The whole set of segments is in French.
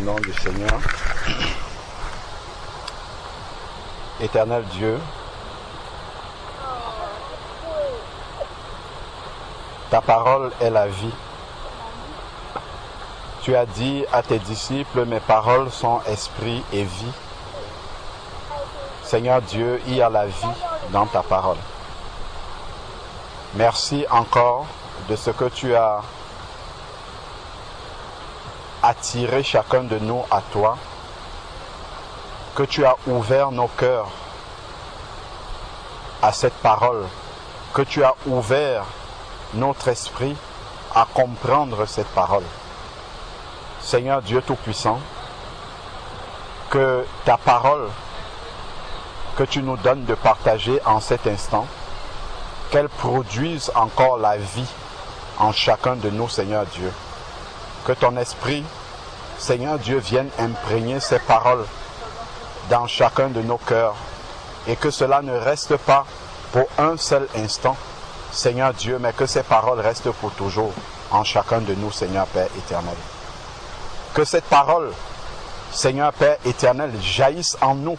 nom du Seigneur. Éternel Dieu, ta parole est la vie. Tu as dit à tes disciples, mes paroles sont esprit et vie. Seigneur Dieu, il y a la vie dans ta parole. Merci encore de ce que tu as attiré chacun de nous à toi, que tu as ouvert nos cœurs à cette parole, que tu as ouvert notre esprit à comprendre cette parole. Seigneur Dieu Tout-Puissant, que ta parole que tu nous donnes de partager en cet instant, qu'elle produise encore la vie en chacun de nous, Seigneur Dieu. Que ton esprit, Seigneur Dieu, vienne imprégner ces paroles dans chacun de nos cœurs et que cela ne reste pas pour un seul instant, Seigneur Dieu, mais que ces paroles restent pour toujours en chacun de nous, Seigneur Père éternel. Que cette parole, Seigneur Père éternel, jaillisse en nous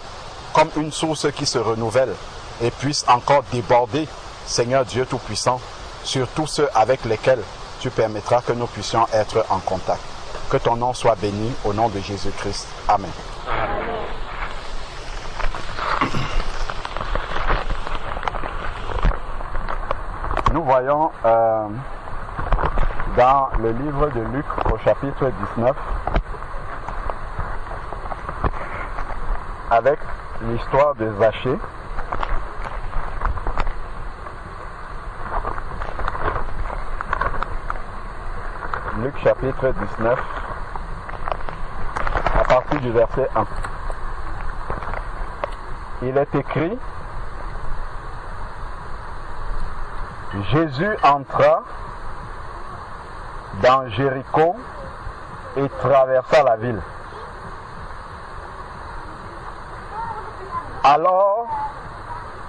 comme une source qui se renouvelle et puisse encore déborder, Seigneur Dieu Tout-Puissant, sur tous ceux avec lesquels tu permettras que nous puissions être en contact. Que ton nom soit béni au nom de Jésus-Christ. Amen. Nous voyons dans le livre de Luc au chapitre 19 avec l'histoire de Zachée. Luc chapitre 19 à partir du verset 1. Il est écrit: Jésus entra dans Jéricho et traversa la ville. Alors,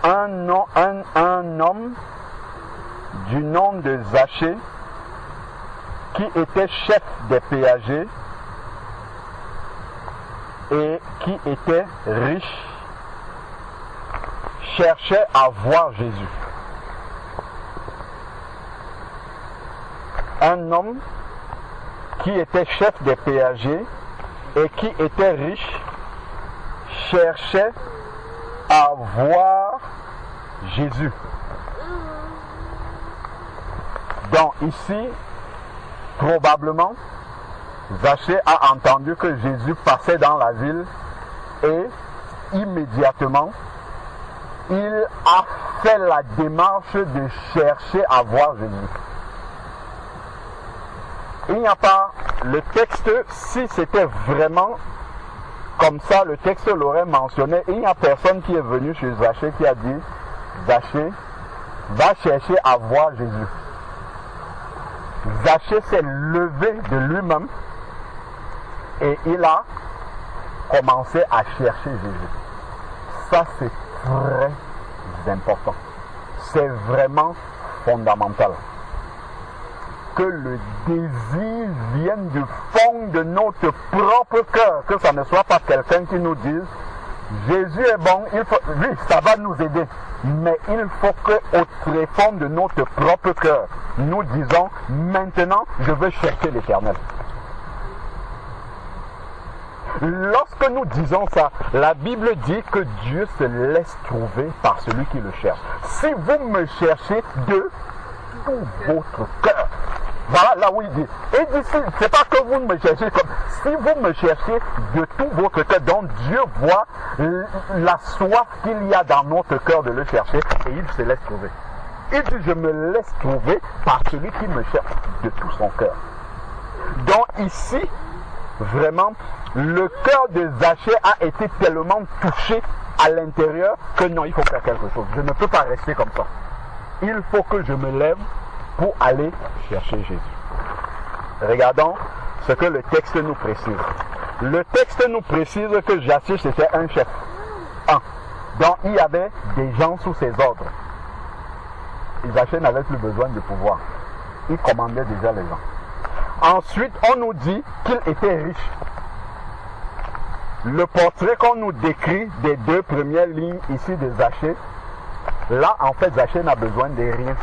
un homme du nom de Zachée, qui était chef des péagers et qui était riche, cherchait à voir Jésus. Un homme qui était chef des péagers et qui était riche cherchait à voir Jésus. Donc ici, probablement, Zachée a entendu que Jésus passait dans la ville et immédiatement, il a fait la démarche de chercher à voir Jésus. Il n'y a pas le texte, si c'était vraiment comme ça, le texte l'aurait mentionné. Il n'y a personne qui est venu chez Zachée qui a dit: Zachée, va chercher à voir Jésus. Zachée s'est levé de lui-même et il a commencé à chercher Jésus. Ça, c'est très important. C'est vraiment fondamental. Que le désir vienne du fond de notre propre cœur, que ça ne soit pas quelqu'un qui nous dise: Jésus est bon, oui, ça va nous aider. Mais il faut qu'au tréfonds de notre propre cœur, nous disons: maintenant, je veux chercher l'Éternel. Lorsque nous disons ça, la Bible dit que Dieu se laisse trouver par celui qui le cherche. Si vous me cherchez de tout votre cœur, voilà là où il dit. Et il dit, c'est pas que vous me cherchez comme. Si vous me cherchez de tout votre cœur, donc Dieu voit la soif qu'il y a dans notre cœur de le chercher et il se laisse trouver. Il dit: je me laisse trouver par celui qui me cherche de tout son cœur. Donc ici, vraiment, le cœur de Zachée a été tellement touché à l'intérieur que non, il faut faire quelque chose. Je ne peux pas rester comme ça. Il faut que je me lève pour aller chercher Jésus. Regardons ce que le texte nous précise. Le texte nous précise que Zachée c'était un chef. Donc il y avait des gens sous ses ordres. Zachée n'avait plus besoin de pouvoir. Il commandait déjà les gens. Ensuite, on nous dit qu'il était riche. le portrait qu'on nous décrit des deux premières lignes ici de Zachée, là, en fait, Zachée n'a besoin de rien.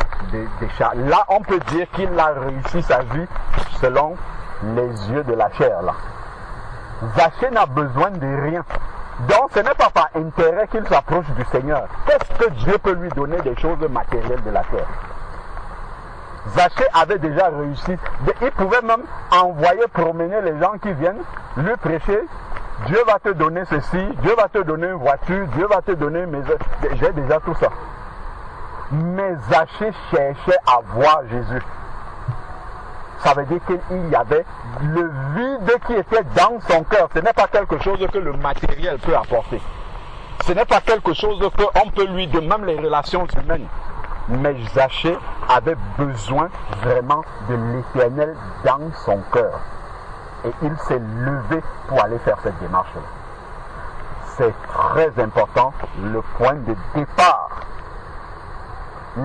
Là, on peut dire qu'il a réussi sa vie selon les yeux de la chair. Là. Zachée n'a besoin de rien. Donc, ce n'est pas par intérêt qu'il s'approche du Seigneur. Qu'est-ce que Dieu peut lui donner des choses matérielles de la terre? Zachée avait déjà réussi. Il pouvait même envoyer promener les gens qui viennent lui prêcher. Dieu va te donner ceci, Dieu va te donner une voiture, Dieu va te donner une maison. J'ai déjà tout ça. Mais Zachée cherchait à voir Jésus. Ça veut dire qu'il y avait le vide qui était dans son cœur. Ce n'est pas quelque chose que le matériel peut apporter. Ce n'est pas quelque chose qu'on peut lui donner, même les relations humaines. Mais Zachée avait besoin vraiment de l'Éternel dans son cœur. Et il s'est levé pour aller faire cette démarche-là. C'est très important, le point de départ.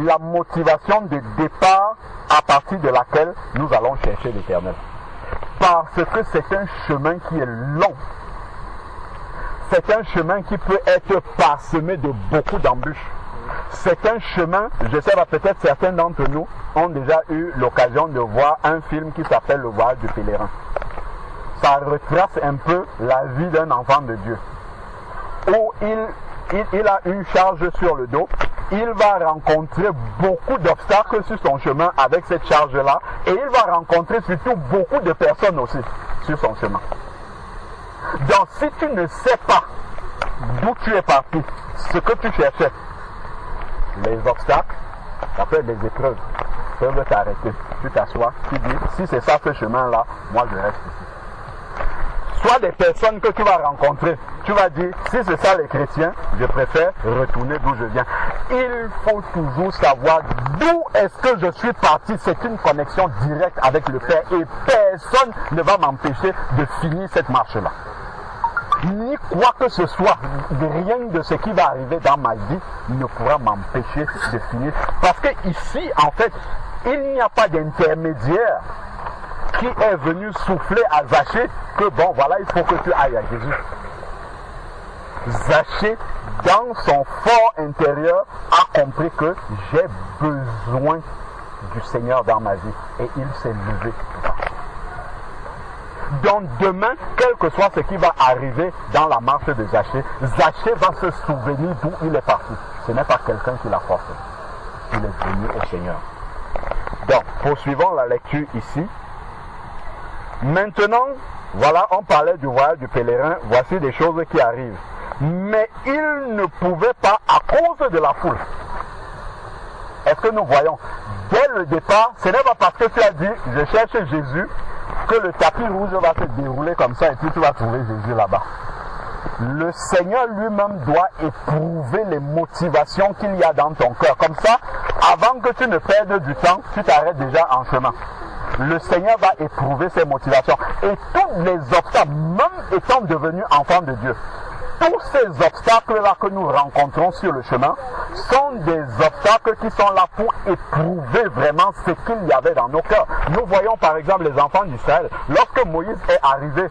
La motivation de départ à partir de laquelle nous allons chercher l'Éternel. Parce que c'est un chemin qui est long. C'est un chemin qui peut être parsemé de beaucoup d'embûches. C'est un chemin, je sais pas, peut-être certains d'entre nous ont déjà eu l'occasion de voir un film qui s'appelle Le Voyage du Pèlerin. Ça retrace un peu la vie d'un enfant de Dieu. Où il a une charge sur le dos, il va rencontrer beaucoup d'obstacles sur son chemin avec cette charge-là, et il va rencontrer surtout beaucoup de personnes aussi sur son chemin. Donc si tu ne sais pas d'où tu es parti, ce que tu cherchais, les obstacles, ça peut être des épreuves, peuvent t'arrêter. Tu t'assois, tu dis, si c'est ça ce chemin-là, moi je reste ici. Soit des personnes que tu vas rencontrer, tu vas dire, si c'est ça les chrétiens, je préfère retourner d'où je viens. Il faut toujours savoir d'où est-ce que je suis parti. C'est une connexion directe avec le Père et personne ne va m'empêcher de finir cette marche-là. Ni quoi que ce soit, rien de ce qui va arriver dans ma vie ne pourra m'empêcher de finir. Parce que ici, en fait, il n'y a pas d'intermédiaire qui est venu souffler à Zachée que bon, voilà, il faut que tu ailles à Jésus. Zachée, dans son fort intérieur, a compris que j'ai besoin du Seigneur dans ma vie. Et il s'est levé. Donc demain, quel que soit ce qui va arriver dans la marche de Zachée, Zachée va se souvenir d'où il est parti. Ce n'est pas quelqu'un qui l'a forcé. Il est venu au Seigneur. Donc, poursuivons la lecture ici. Maintenant, voilà, on parlait du voyage du pèlerin, voici des choses qui arrivent. Mais il ne pouvait pas à cause de la foule. Est-ce que nous voyons? Dès le départ, ce n'est pas parce que tu as dit, je cherche Jésus, que le tapis rouge va se dérouler comme ça et puis tu vas trouver Jésus là-bas. Le Seigneur lui-même doit éprouver les motivations qu'il y a dans ton cœur. Comme ça, avant que tu ne perdes du temps, tu t'arrêtes déjà en chemin. Le Seigneur va éprouver ses motivations. Et tous les obstacles, même étant devenus enfants de Dieu, tous ces obstacles-là que nous rencontrons sur le chemin sont des obstacles qui sont là pour éprouver vraiment ce qu'il y avait dans nos cœurs. Nous voyons par exemple les enfants d'Israël. Lorsque Moïse est arrivé,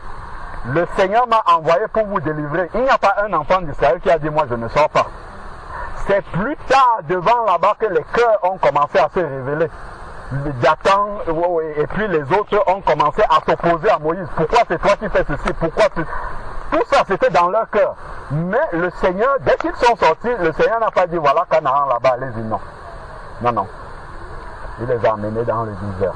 le Seigneur m'a envoyé pour vous délivrer. Il n'y a pas un enfant d'Israël qui a dit moi je ne sors pas. C'est plus tard devant là-bas que les cœurs ont commencé à se révéler. Dathan et puis les autres ont commencé à s'opposer à Moïse. Pourquoi c'est toi qui fais ceci? Pourquoi tu... Tout ça c'était dans leur cœur. Mais le Seigneur, dès qu'ils sont sortis, le Seigneur n'a pas dit voilà Canaan là-bas, allez-y, non. Non, non. Il les a emmenés dans le désert.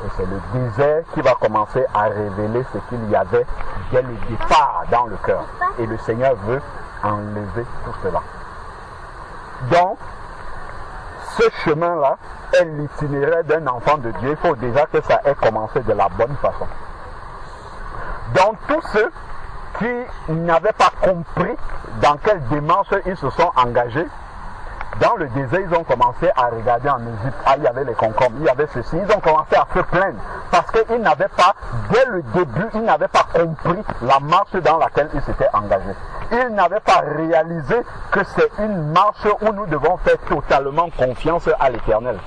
Et c'est le désert qui va commencer à révéler ce qu'il y avait dès le départ dans le cœur. Et le Seigneur veut enlever tout cela. Donc, ce chemin-là est l'itinéraire d'un enfant de Dieu. Il faut déjà que ça ait commencé de la bonne façon. Donc, tous ceux qui n'avaient pas compris dans quelle démarche ils se sont engagés, dans le désert, ils ont commencé à regarder en Égypte. Ah, il y avait les concombres, il y avait ceci. Ils ont commencé à se plaindre parce qu'ils n'avaient pas, dès le début, ils n'avaient pas compris la marche dans laquelle ils s'étaient engagés. Ils n'avaient pas réalisé que c'est une marche où nous devons faire totalement confiance à l'Éternel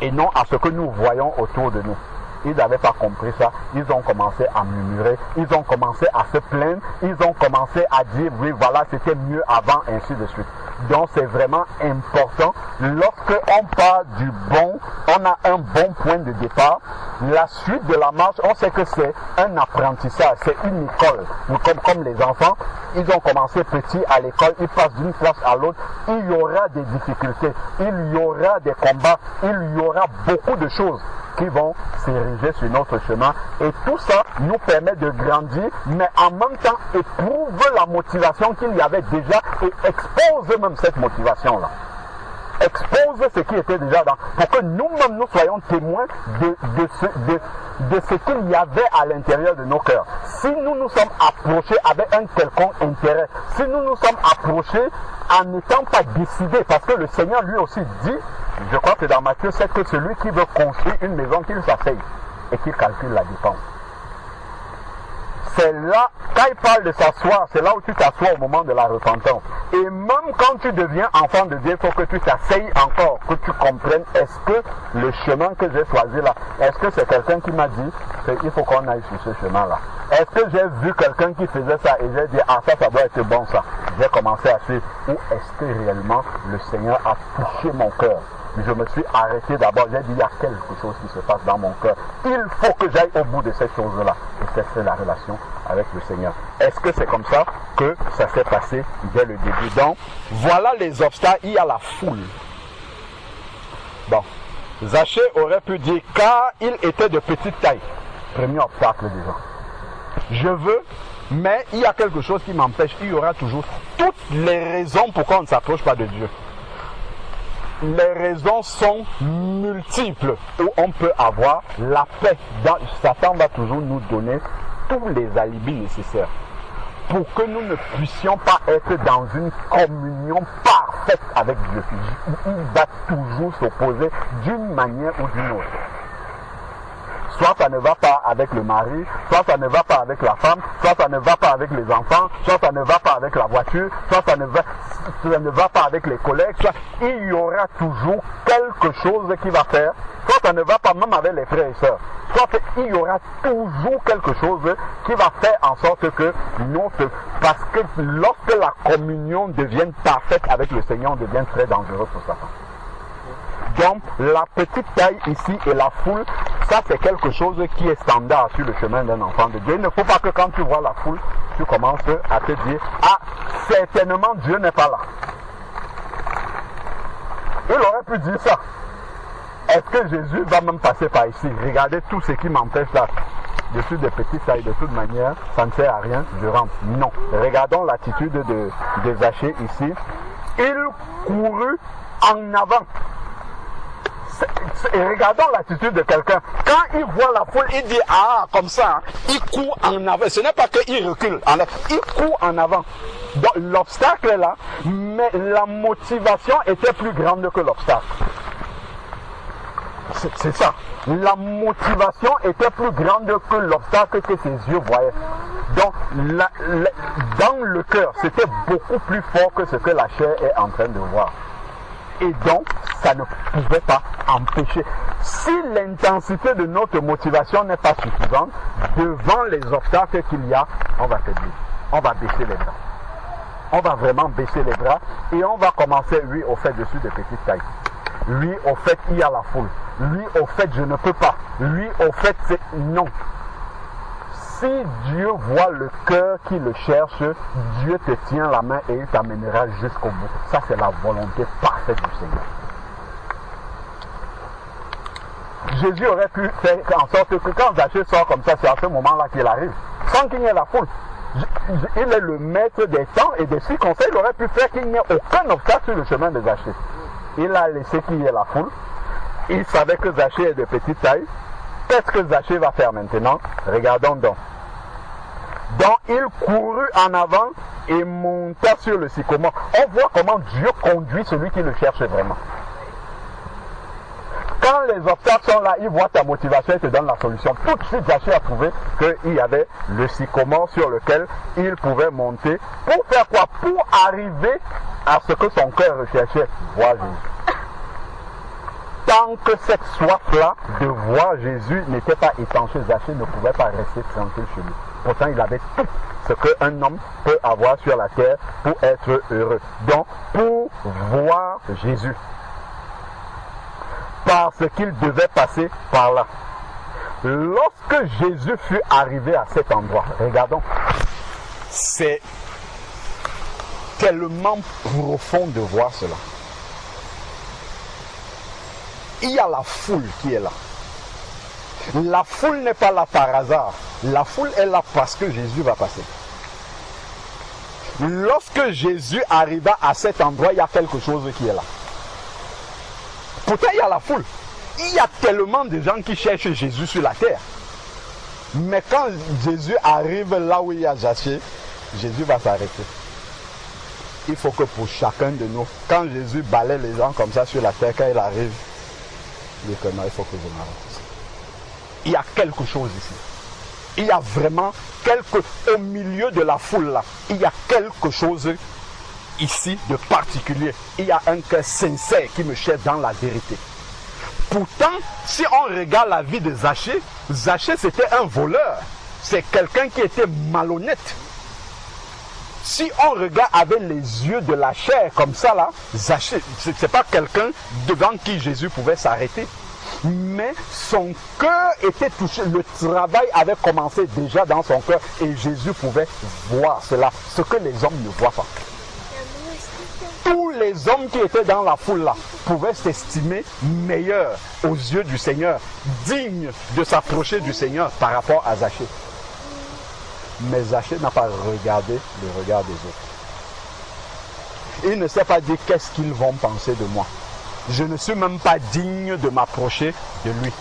et non à ce que nous voyons autour de nous. ils n'avaient pas compris ça. Ils ont commencé à murmurer, ils ont commencé à se plaindre, ils ont commencé à dire oui voilà c'était mieux avant, ainsi de suite. Donc c'est vraiment important, lorsque on part du bon, on a un bon point de départ, la suite de la marche, on sait que c'est un apprentissage, c'est une école. Comme les enfants, ils ont commencé petits à l'école, ils passent d'une classe à l'autre, il y aura des difficultés, il y aura des combats, il y aura beaucoup de choses qui vont s'ériger sur notre chemin. Et tout ça nous permet de grandir, mais en même temps éprouve la motivation qu'il y avait déjà et expose même cette motivation-là. Expose ce qui était déjà dans, pour que nous-mêmes nous soyons témoins de ce qu'il y avait à l'intérieur de nos cœurs. Si nous nous sommes approchés avec un quelconque intérêt, si nous nous sommes approchés en n'étant pas décidés, parce que le Seigneur lui aussi dit, je crois que dans Matthieu 7, que celui qui veut construire une maison, qu'il s'asseye et qu'il calcule la dépense. C'est là, quand il parle de s'asseoir, c'est là où tu t'assois au moment de la repentance. Et même quand tu deviens enfant de Dieu, il faut que tu t'asseyes encore, que tu comprennes, est-ce que le chemin que j'ai choisi là, est-ce que c'est quelqu'un qui m'a dit qu'il faut qu'on aille sur ce chemin-là? Est-ce que j'ai vu quelqu'un qui faisait ça et j'ai dit, ah ça doit être bon ça. J'ai commencé à suivre. Ou est-ce que réellement le Seigneur a touché mon cœur? Je me suis arrêté d'abord, j'ai dit, il y a quelque chose qui se passe dans mon cœur. Il faut que j'aille au bout de cette chose-là. Et c'est la relation avec le Seigneur. Est-ce que c'est comme ça que ça s'est passé dès le début? Donc, voilà les obstacles. Il y a la foule. Bon, Zachée aurait pu dire, car il était de petite taille. Premier obstacle déjà. Je veux, mais il y a quelque chose qui m'empêche. Il y aura toujours toutes les raisons pourquoi on ne s'approche pas de Dieu. Les raisons sont multiples où on peut avoir la paix. Satan va toujours nous donner tous les alibis nécessaires pour que nous ne puissions pas être dans une communion parfaite avec Dieu. Il va toujours s'opposer d'une manière ou d'une autre. Soit ça ne va pas avec le mari, soit ça ne va pas avec la femme, soit ça ne va pas avec les enfants, soit ça ne va pas avec la voiture, soit ça ne va pas avec les collègues, soit il y aura toujours quelque chose qui va faire, soit ça ne va pas même avec les frères et sœurs, soit il y aura toujours quelque chose qui va faire en sorte que parce que lorsque la communion devient parfaite avec le Seigneur, on devient très dangereux pour Satan. Donc, la petite taille ici et la foule, ça c'est quelque chose qui est standard sur le chemin d'un enfant de Dieu. Il ne faut pas que quand tu vois la foule, tu commences à te dire, ah, certainement Dieu n'est pas là. Il aurait pu dire ça. Est-ce que Jésus va même passer par ici? Regardez tout ce qui m'empêche là. Je suis de petite taille, de toute manière, ça ne sert à rien, je rentre. Non. Regardons l'attitude de Zachée ici. Il courut en avant. Et regardons l'attitude de quelqu'un. Quand il voit la foule, il dit, ah, comme ça, hein, il court en avant. Ce n'est pas qu'il recule, il court en avant. Donc l'obstacle est là, mais la motivation était plus grande que l'obstacle. C'est ça. La motivation était plus grande que l'obstacle que ses yeux voyaient. Donc, dans le cœur, c'était beaucoup plus fort que ce que la chair est en train de voir. Et donc, ça ne pouvait pas empêcher. Si l'intensité de notre motivation n'est pas suffisante, devant les obstacles qu'il y a, on va faiblir. On va baisser les bras. On va vraiment baisser les bras et on va commencer, oui, au fait, je suis de petite taille. Lui, au fait, il y a la foule. Lui, au fait, je ne peux pas. Lui, au fait, c'est non. Si Dieu voit le cœur qui le cherche, Dieu te tient la main et il t'amènera jusqu'au bout. Ça, c'est la volonté parfaite du Seigneur. Jésus aurait pu faire en sorte que quand Zachée sort comme ça, c'est à ce moment-là qu'il arrive, sans qu'il n'y ait la foule. Il est le maître des temps et des circonstances. Il aurait pu faire qu'il n'y ait aucun obstacle sur le chemin de Zachée. Il a laissé qu'il y ait la foule. Il savait que Zachée est de petite taille. Qu'est-ce que Zachée va faire maintenant? Regardons donc. Donc il courut en avant et monta sur le sycomore. On voit comment Dieu conduit celui qui le cherche vraiment. Quand les obstacles sont là, il voit ta motivation et te donne la solution. Tout de suite, Zachée a trouvé qu'il y avait le sycomore sur lequel il pouvait monter. Pour faire quoi? Pour arriver à ce que son cœur recherchait. Voir Jésus. tant que cette soif-là de voir Jésus n'était pas étanchée, Zachée ne pouvait pas rester tranquille chez lui. Pourtant, il avait tout ce qu'un homme peut avoir sur la terre pour être heureux. Donc, pour voir Jésus, parce qu'il devait passer par là. Lorsque Jésus fut arrivé à cet endroit, regardons, c'est tellement profond de voir cela. Il y a la foule qui est là. La foule n'est pas là par hasard. La foule est là parce que Jésus va passer. Lorsque Jésus arriva à cet endroit, il y a quelque chose qui est là. Pourtant, il y a la foule. Il y a tellement de gens qui cherchent Jésus sur la terre. Mais quand Jésus arrive là où il y a Zachée, Jésus va s'arrêter. Il faut que pour chacun de nous, quand Jésus balaie les gens comme ça sur la terre, quand il arrive, il dit que non, il faut que je m'arrête. Il y a quelque chose ici. Il y a vraiment au milieu de la foule là, il y a quelque chose ici de particulier. Il y a un cœur sincère qui me cherche dans la vérité. Pourtant, si on regarde la vie de Zachée, Zachée c'était un voleur. C'est quelqu'un qui était malhonnête. Si on regarde avec les yeux de la chair comme ça là, Zachée, c'est pas quelqu'un devant qui Jésus pouvait s'arrêter. Mais son cœur était touché, le travail avait commencé déjà dans son cœur et Jésus pouvait voir cela, ce que les hommes ne voient pas. Tous les hommes qui étaient dans la foule là pouvaient s'estimer meilleurs aux yeux du Seigneur, dignes de s'approcher du Seigneur par rapport à Zachée. Mais Zachée n'a pas regardé le regard des autres. Il ne s'est pas dit qu'est-ce qu'ils vont penser de moi. Je ne suis même pas digne de m'approcher de lui.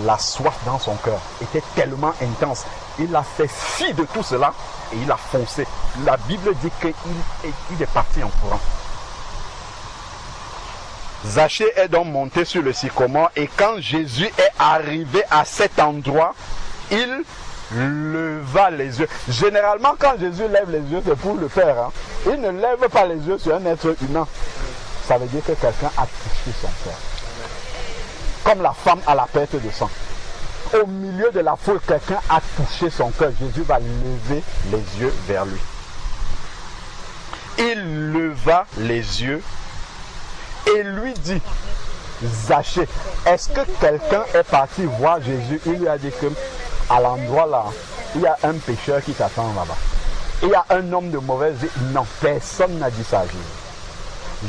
La soif dans son cœur était tellement intense. Il a fait fi de tout cela et il a foncé. La Bible dit qu'il est parti en courant. Zachée est donc monté sur le sycomore et quand Jésus est arrivé à cet endroit, il leva les yeux. Généralement, quand Jésus lève les yeux, c'est pour le Père. Hein. Il ne lève pas les yeux sur un être humain. Ça veut dire que quelqu'un a touché son cœur. Comme la femme à la perte de sang. Au milieu de la foule, quelqu'un a touché son cœur. Jésus va lever les yeux vers lui. Il leva les yeux et lui dit, Zachée, est-ce que quelqu'un est parti voir Jésus? Il lui a dit que à l'endroit là, il y a un pécheur qui t'attend là-bas. Il y a un homme de mauvaise vie. Non, personne n'a dit ça à Jésus.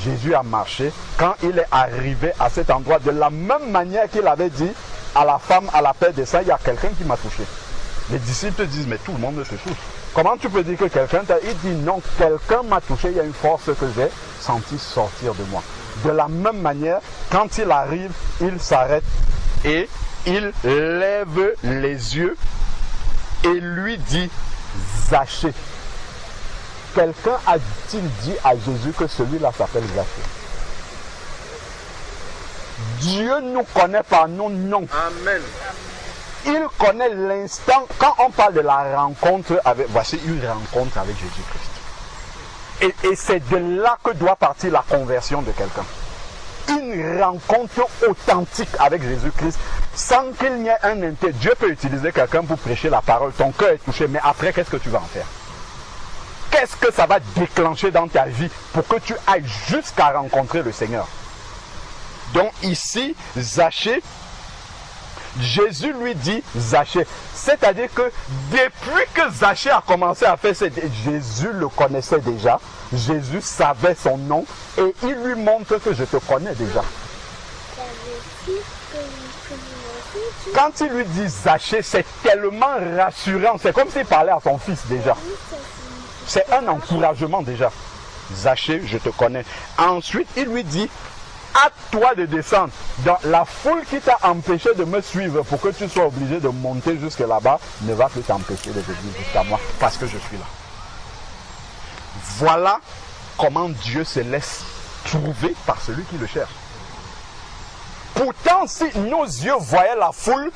Jésus a marché. Quand il est arrivé à cet endroit, de la même manière qu'il avait dit à la femme à la perte de sang, il y a quelqu'un qui m'a touché. Les disciples disent, mais tout le monde te touche. Comment tu peux dire que quelqu'un t'a... Il dit, non, quelqu'un m'a touché, il y a une force que j'ai senti sortir de moi. De la même manière, quand il arrive, il s'arrête et il lève les yeux et lui dit, Zachée. Quelqu'un a-t-il dit à Jésus que celui-là s'appelle Zachée? Dieu nous connaît par nos noms. Amen. Il connaît l'instant, quand on parle de la rencontre avec, voici une rencontre avec Jésus-Christ. Et c'est de là que doit partir la conversion de quelqu'un. Une rencontre authentique avec Jésus-Christ, sans qu'il n'y ait un intérêt. Dieu peut utiliser quelqu'un pour prêcher la parole, ton cœur est touché, mais après, qu'est-ce que tu vas en faire? Qu'est-ce que ça va déclencher dans ta vie pour que tu ailles jusqu'à rencontrer le Seigneur? Donc ici, Zachée, Jésus lui dit Zachée. C'est-à-dire que depuis que Zachée a commencé à faire Jésus le connaissait déjà. Jésus savait son nom et il lui montre que je te connais déjà. Quand il lui dit Zachée, c'est tellement rassurant. C'est comme s'il parlait à son fils déjà. C'est un encouragement déjà. Zachée, je te connais. Ensuite, il lui dit, hâte-toi de descendre. Dans la foule qui t'a empêché de me suivre pour que tu sois obligé de monter jusque là-bas, ne va plus t'empêcher de venir jusqu'à moi parce que je suis là. Voilà comment Dieu se laisse trouver par celui qui le cherche. Pourtant, si nos yeux voyaient la foule,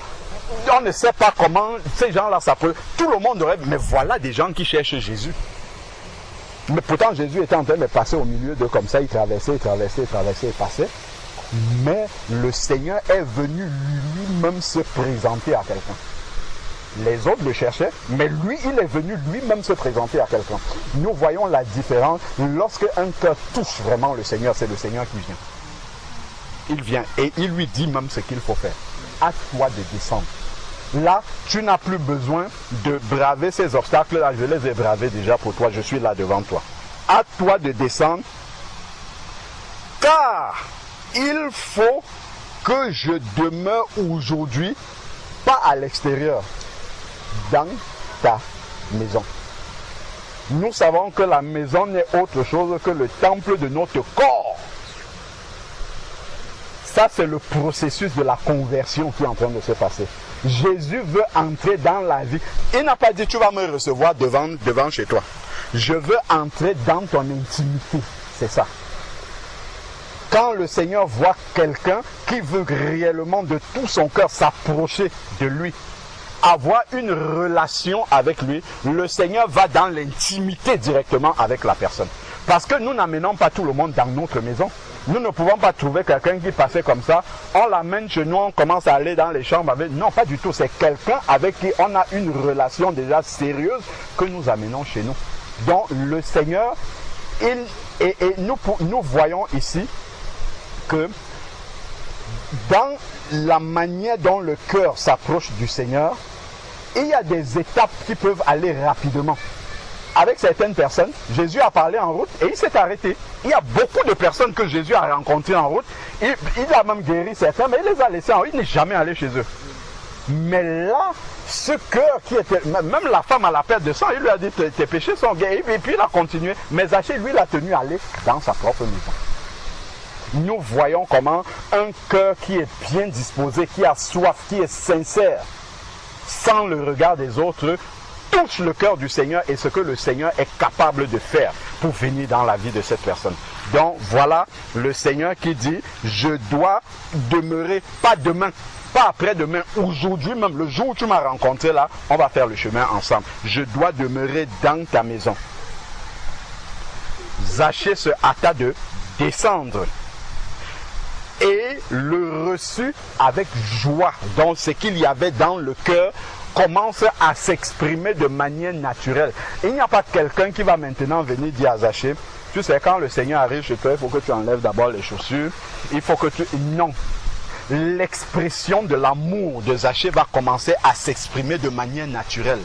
on ne sait pas comment ces gens-là s'appellent. Tout le monde aurait, mais voilà des gens qui cherchent Jésus. Mais pourtant, Jésus était en train de passer au milieu d'eux comme ça, il traversait, il passait. Mais le Seigneur est venu lui-même se présenter à quelqu'un. Les autres le cherchaient, mais lui, il est venu lui-même se présenter à quelqu'un. Nous voyons la différence. Lorsque un cœur touche vraiment le Seigneur, c'est le Seigneur qui vient. Il vient et il lui dit même ce qu'il faut faire. À toi de descendre. Là, tu n'as plus besoin de braver ces obstacles-là. Je les ai bravés déjà pour toi. Je suis là devant toi. À toi de descendre. Car il faut que je demeure aujourd'hui, pas à l'extérieur, dans ta maison. Nous savons que la maison n'est autre chose que le temple de notre corps. Ça, c'est le processus de la conversion qui est en train de se passer. Jésus veut entrer dans la vie. Il n'a pas dit, tu vas me recevoir devant chez toi. Je veux entrer dans ton intimité. C'est ça. Quand le Seigneur voit quelqu'un qui veut réellement de tout son cœur s'approcher de lui, avoir une relation avec lui, le Seigneur va dans l'intimité directement avec la personne. Parce que nous n'amenons pas tout le monde dans notre maison. Nous ne pouvons pas trouver quelqu'un qui passait comme ça, on l'amène chez nous, on commence à aller dans les chambres avec... Non, pas du tout, c'est quelqu'un avec qui on a une relation déjà sérieuse que nous amenons chez nous. Donc le Seigneur, nous voyons ici que dans la manière dont le cœur s'approche du Seigneur, il y a des étapes qui peuvent aller rapidement. Avec certaines personnes, Jésus a parlé en route et il s'est arrêté. Il y a beaucoup de personnes que Jésus a rencontrées en route. Il a même guéri certains, mais il les a laissés en route. Il n'est jamais allé chez eux. Mais là, ce cœur qui était... Même la femme à la perte de sang, il lui a dit, tes péchés sont guéris. Et puis il a continué. Mais Zachée, lui, l'a tenu à aller dans sa propre maison. Nous voyons comment un cœur qui est bien disposé, qui a soif, qui est sincère, sans le regard des autres, touche le cœur du Seigneur et ce que le Seigneur est capable de faire pour venir dans la vie de cette personne. Donc voilà le Seigneur qui dit, je dois demeurer, pas demain, pas après-demain, aujourd'hui même, le jour où tu m'as rencontré là, on va faire le chemin ensemble. Je dois demeurer dans ta maison. Zachée se hâta de descendre et le reçut avec joie. Donc ce qu'il y avait dans le cœur commence à s'exprimer de manière naturelle. Il n'y a pas quelqu'un qui va maintenant venir dire à Zachée, tu sais, quand le Seigneur arrive chez toi, il faut que tu enlèves d'abord les chaussures, il faut que tu... Non. L'expression de l'amour de Zachée va commencer à s'exprimer de manière naturelle.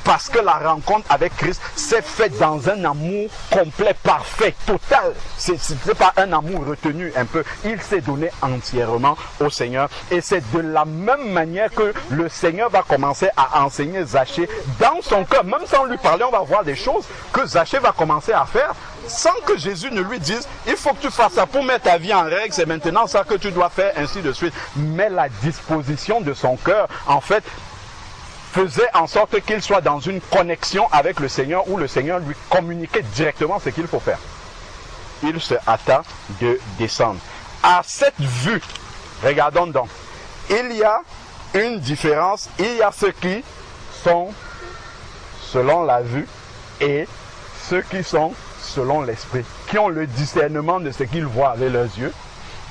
Parce que la rencontre avec Christ s'est faite dans un amour complet, parfait, total. Ce n'est pas un amour retenu un peu. Il s'est donné entièrement au Seigneur. Et c'est de la même manière que le Seigneur va commencer à enseigner Zachée dans son cœur. Même sans lui parler, on va voir des choses que Zachée va commencer à faire sans que Jésus ne lui dise, il faut que tu fasses ça pour mettre ta vie en règle, c'est maintenant ça que tu dois faire, ainsi de suite. Mais la disposition de son cœur, en fait, faisait en sorte qu'il soit dans une connexion avec le Seigneur où le Seigneur lui communiquait directement ce qu'il faut faire. Il se hâta de descendre. À cette vue, regardons donc, il y a une différence, il y a ceux qui sont selon la vue et ceux qui sont selon l'esprit, qui ont le discernement de ce qu'ils voient avec leurs yeux.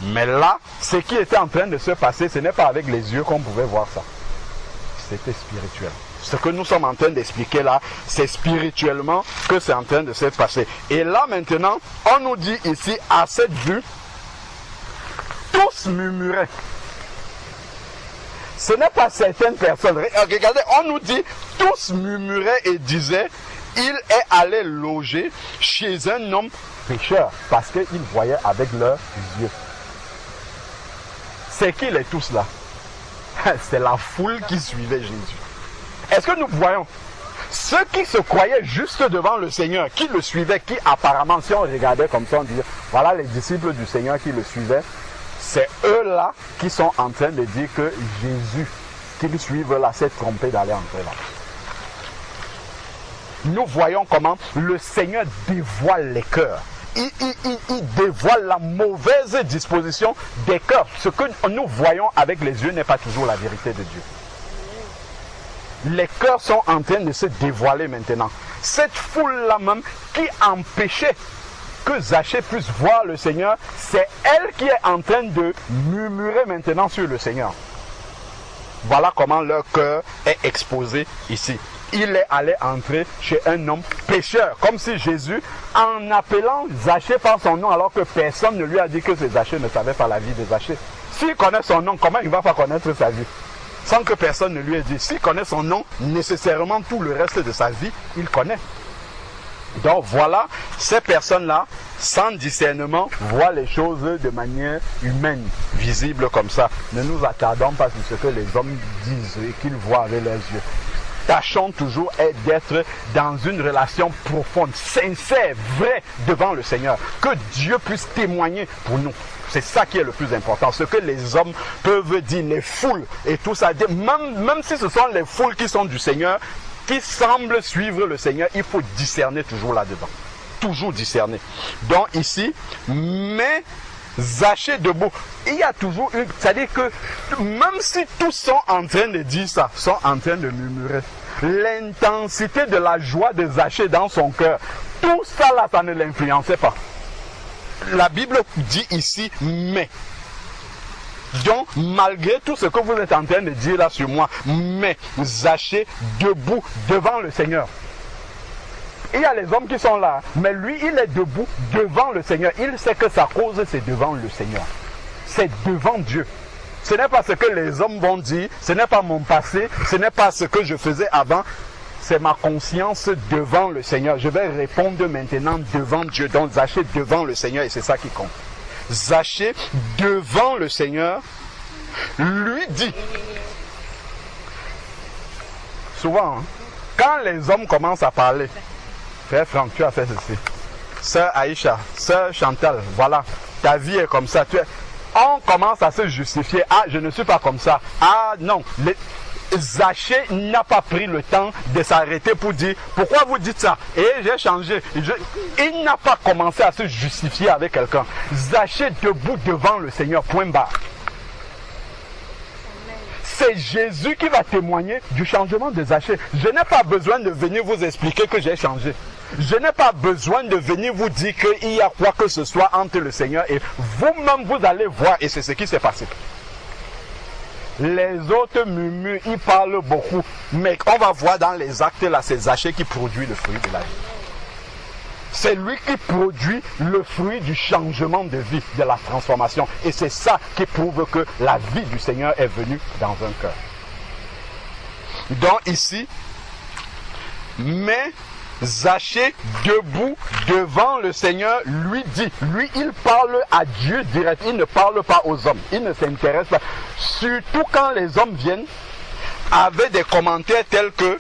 Mais là, ce qui était en train de se passer, ce n'est pas avec les yeux qu'on pouvait voir ça. C'était spirituel. Ce que nous sommes en train d'expliquer là, c'est spirituellement que c'est en train de se passer. Et là maintenant, on nous dit ici, à cette vue, tous murmuraient. Ce n'est pas certaines personnes. Regardez, on nous dit, tous murmuraient et disaient, il est allé loger chez un homme pécheur, parce qu'ils voyaient avec leurs yeux. C'est qui les tous là? C'est la foule qui suivait Jésus. Est-ce que nous voyons ceux qui se croyaient juste devant le Seigneur, qui le suivaient, qui apparemment, si on regardait comme ça, on disait, voilà les disciples du Seigneur qui le suivaient, c'est eux-là qui sont en train de dire que Jésus, qu'ils suivent là, s'est trompé d'aller entrer là. Nous voyons comment le Seigneur dévoile les cœurs. Il dévoile la mauvaise disposition des cœurs. Ce que nous voyons avec les yeux n'est pas toujours la vérité de Dieu. Les cœurs sont en train de se dévoiler maintenant. Cette foule-là même qui empêchait que Zachée puisse voir le Seigneur, c'est elle qui est en train de murmurer maintenant sur le Seigneur. Voilà comment leur cœur est exposé ici. Il est allé entrer chez un homme pécheur, comme si Jésus, en appelant Zachée par son nom, alors que personne ne lui a dit que c'est Zachée, ne savait pas la vie de Zachée. S'il connaît son nom, comment il ne va pas connaître sa vie? Sans que personne ne lui ait dit. S'il connaît son nom, nécessairement tout le reste de sa vie, il connaît. Donc voilà, ces personnes-là, sans discernement, voient les choses de manière humaine, visible comme ça. Ne nous attardons pas sur ce que les hommes disent et qu'ils voient avec leurs yeux. Tâchons toujours d'être dans une relation profonde, sincère, vraie devant le Seigneur. Que Dieu puisse témoigner pour nous. C'est ça qui est le plus important. Ce que les hommes peuvent dire, les foules et tout ça, même si ce sont les foules qui sont du Seigneur, qui semblent suivre le Seigneur, il faut discerner toujours là-dedans. Toujours discerner. Donc ici, mais Zachée debout. Il y a toujours une... C'est-à-dire que même si tous sont en train de dire ça, sont en train de murmurer, l'intensité de la joie de Zachée dans son cœur, tout ça là, ça ne l'influençait pas. La Bible dit ici, mais. Donc, malgré tout ce que vous êtes en train de dire là sur moi, mais Zachée debout devant le Seigneur. Il y a les hommes qui sont là, mais lui, il est debout devant le Seigneur. Il sait que sa cause, c'est devant le Seigneur. C'est devant Dieu. Ce n'est pas ce que les hommes vont dire, ce n'est pas mon passé, ce n'est pas ce que je faisais avant. C'est ma conscience devant le Seigneur. Je vais répondre maintenant devant Dieu. Donc, Zachée devant le Seigneur, et c'est ça qui compte. Zachée devant le Seigneur lui dit. Souvent, hein, quand les hommes commencent à parler, frère Franck, tu as fait ceci. Sœur Aïcha, sœur Chantal, voilà, ta vie est comme ça. On commence à se justifier. Ah, je ne suis pas comme ça. Ah, non. Zachée n'a pas pris le temps de s'arrêter pour dire pourquoi vous dites ça. Et j'ai changé. Il n'a pas commencé à se justifier avec quelqu'un. Zachée debout devant le Seigneur, point barre. C'est Jésus qui va témoigner du changement de Zachée. Je n'ai pas besoin de venir vous expliquer que j'ai changé. Je n'ai pas besoin de venir vous dire qu'il y a quoi que ce soit entre le Seigneur et vous-même, vous allez voir, et c'est ce qui s'est passé. Les autres murmurent, ils parlent beaucoup, mais on va voir dans les actes là, c'est Zachée qui produit le fruit de la vie. C'est lui qui produit le fruit du changement de vie, de la transformation. Et c'est ça qui prouve que la vie du Seigneur est venue dans un cœur. Donc ici, mais Zachée, debout devant le Seigneur, lui dit, lui il parle à Dieu direct, il ne parle pas aux hommes, il ne s'intéresse pas. Surtout quand les hommes viennent avec des commentaires tels que,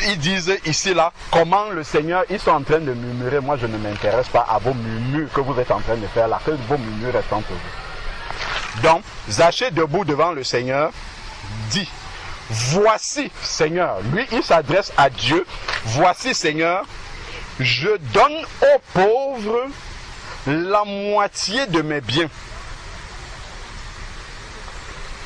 ils disent ici là, comment le Seigneur, ils sont en train de murmurer, moi je ne m'intéresse pas à vos murmures que vous êtes en train de faire là, que vos murmures restent entre vous. Donc, Zachée debout devant le Seigneur dit, voici Seigneur, lui il s'adresse à Dieu, voici Seigneur, je donne aux pauvres la moitié de mes biens.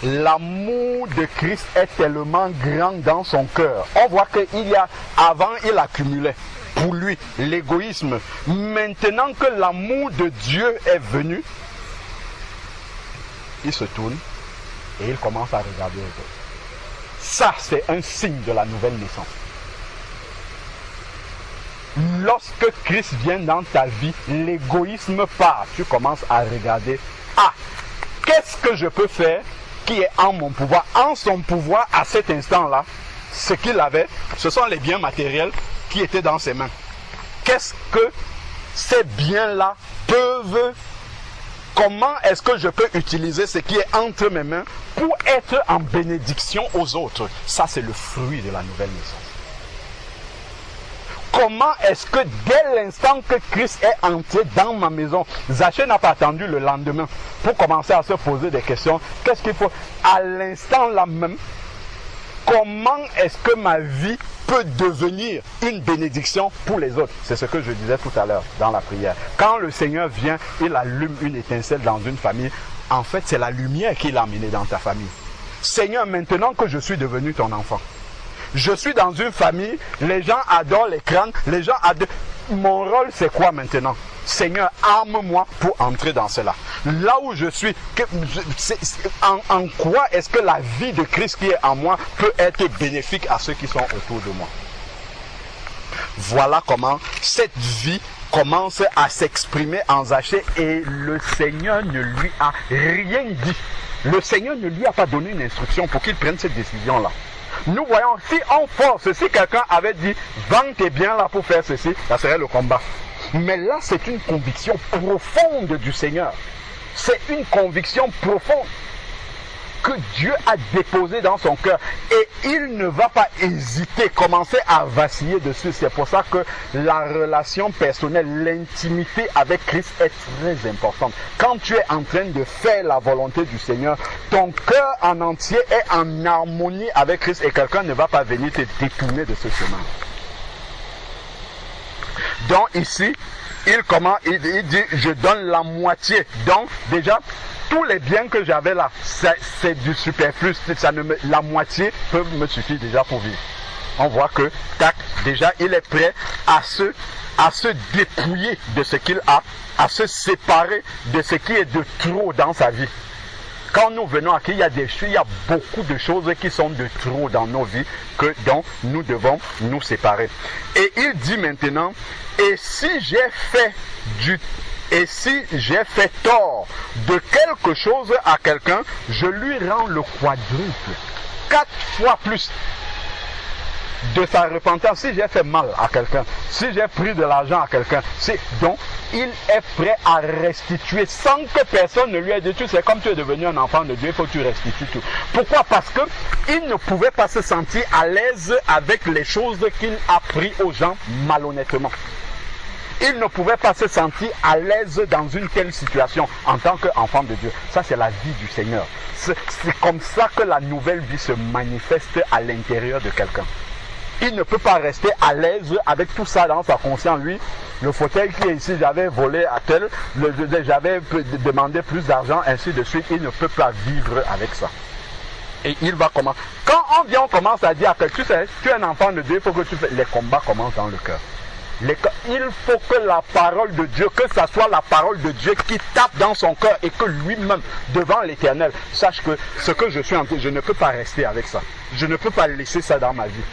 L'amour de Christ est tellement grand dans son cœur. On voit qu'il y a, avant il accumulait pour lui l'égoïsme. Maintenant que l'amour de Dieu est venu, il se tourne et il commence à regarder les autres. Ça, c'est un signe de la nouvelle naissance. Lorsque Christ vient dans ta vie, l'égoïsme part. Tu commences à regarder, ah, qu'est-ce que je peux faire qui est en mon pouvoir, en son pouvoir à cet instant-là, ce qu'il avait, ce sont les biens matériels qui étaient dans ses mains. Qu'est-ce que ces biens-là peuvent, comment est-ce que je peux utiliser ce qui est entre mes mains pour être en bénédiction aux autres? Ça, c'est le fruit de la nouvelle naissance. Comment est-ce que dès l'instant que Christ est entré dans ma maison, Zachée n'a pas attendu le lendemain pour commencer à se poser des questions. Qu'est-ce qu'il faut? À l'instant là même, comment est-ce que ma vie peut devenir une bénédiction pour les autres? C'est ce que je disais tout à l'heure dans la prière. Quand le Seigneur vient, il allume une étincelle dans une famille. En fait, c'est la lumière qu'il a amenée dans ta famille. Seigneur, maintenant que je suis devenu ton enfant, je suis dans une famille, les gens adorent les crânes, les gens adorent... mon rôle c'est quoi maintenant? Seigneur, arme-moi pour entrer dans cela. Là où je suis, en quoi est-ce que la vie de Christ qui est en moi peut être bénéfique à ceux qui sont autour de moi? Voilà comment cette vie commence à s'exprimer en Zachée et le Seigneur ne lui a rien dit. Le Seigneur ne lui a pas donné une instruction pour qu'il prenne cette décision-là. Nous voyons, si on force, si quelqu'un avait dit « vends tes biens là pour faire ceci », ça serait le combat. Mais là, c'est une conviction profonde du Seigneur. C'est une conviction profonde que Dieu a déposée dans son cœur. Et il ne va pas hésiter, commencer à vaciller dessus. C'est pour ça que la relation personnelle, l'intimité avec Christ est très importante. Quand tu es en train de faire la volonté du Seigneur, ton cœur en entier est en harmonie avec Christ et quelqu'un ne va pas venir te détourner de ce chemin. Donc ici, il dit, je donne la moitié. Donc déjà, tous les biens que j'avais là, c'est du superflu. La moitié peut me suffire déjà pour vivre. On voit que, tac, déjà, il est prêt à se dépouiller de ce qu'il a, à se séparer de ce qui est de trop dans sa vie. Quand nous venons à qui il y a beaucoup de choses qui sont de trop dans nos vies dont nous devons nous séparer. Et il dit maintenant, et si j'ai fait tort de quelque chose à quelqu'un, je lui rends le quadruple, 4 fois plus de sa repentance. Si j'ai fait mal à quelqu'un, si j'ai pris de l'argent à quelqu'un, donc il est prêt à restituer sans que personne ne lui ait dit, tu sais, comme tu es devenu un enfant de Dieu, il faut que tu restitues tout. Pourquoi? Parce que il ne pouvait pas se sentir à l'aise avec les choses qu'il a pris aux gens malhonnêtement. Il ne pouvait pas se sentir à l'aise dans une telle situation en tant qu'enfant de Dieu. Ça, c'est la vie du Seigneur. C'est comme ça que la nouvelle vie se manifeste à l'intérieur de quelqu'un. Il ne peut pas rester à l'aise avec tout ça dans sa conscience. Lui, le fauteuil qui est ici, j'avais volé à tel, j'avais demandé plus d'argent, ainsi de suite. Il ne peut pas vivre avec ça. Et il va commencer. Quand on commence à dire que tu sais, tu es un enfant de Dieu, il faut que tu fais. Les combats commencent dans le cœur. Il faut que la parole de Dieu, que ça soit la parole de Dieu qui tape dans son cœur et que lui-même, devant l'Éternel, sache que ce que je suis en train, je ne peux pas rester avec ça. Je ne peux pas laisser ça dans ma vie.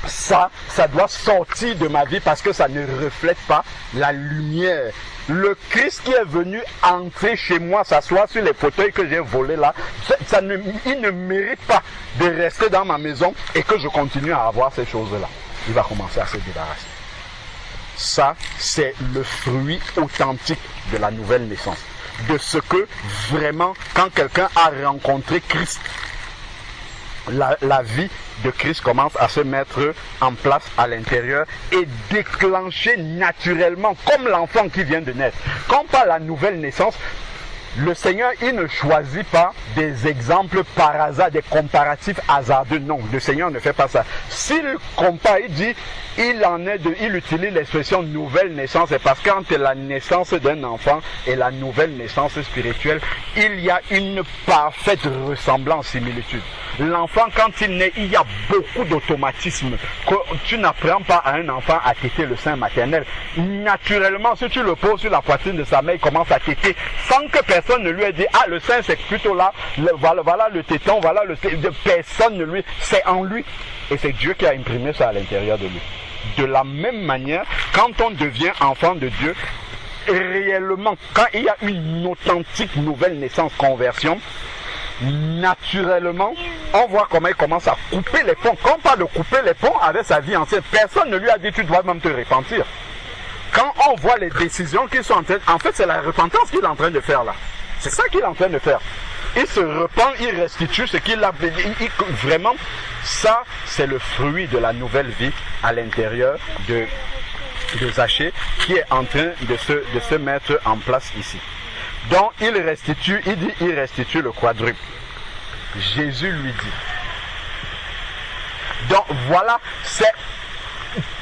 Ça doit sortir de ma vie parce que ça ne reflète pas la lumière. Le Christ qui est venu entrer chez moi, s'asseoir sur les fauteuils que j'ai volés là, il ne mérite pas de rester dans ma maison et que je continue à avoir ces choses-là. Il va commencer à se débarrasser. Ça, c'est le fruit authentique de la nouvelle naissance. De ce que vraiment, quand quelqu'un a rencontré Christ, la vie de Christ commence à se mettre en place à l'intérieur et déclencher naturellement, comme l'enfant qui vient de naître. Comme par la nouvelle naissance, le Seigneur, il ne choisit pas des exemples par hasard, des comparatifs hasardeux. Non, le Seigneur ne fait pas ça. S'il compare, il dit, il utilise l'expression nouvelle naissance, c'est parce qu'entre la naissance d'un enfant et la nouvelle naissance spirituelle, il y a une parfaite ressemblance, similitude. L'enfant, quand il naît, il y a beaucoup d'automatisme que tu n'apprends pas à un enfant à téter le sein maternel. Naturellement, si tu le poses sur la poitrine de sa mère, il commence à téter sans que personne ne lui ait dit, ah, le sein c'est plutôt là, voilà le téton, voilà le téton. Personne ne lui, c'est en lui. Et c'est Dieu qui a imprimé ça à l'intérieur de lui. De la même manière, quand on devient enfant de Dieu, réellement, quand il y a une authentique nouvelle naissance, conversion, naturellement, on voit comment il commence à couper les ponts. Quand on parle de couper les ponts avec sa vie ancienne, personne ne lui a dit tu dois même te repentir. Quand on voit les décisions qu'ils sont en fait c'est la repentance qu'il est en train de faire là. C'est ça qu'il est en train de faire. Il se repent, il restitue ce qu'il a vraiment. Ça, c'est le fruit de la nouvelle vie à l'intérieur de Zachée qui est en train de se mettre en place ici. Donc il restitue le quadruple. Jésus lui dit. Donc voilà, c'est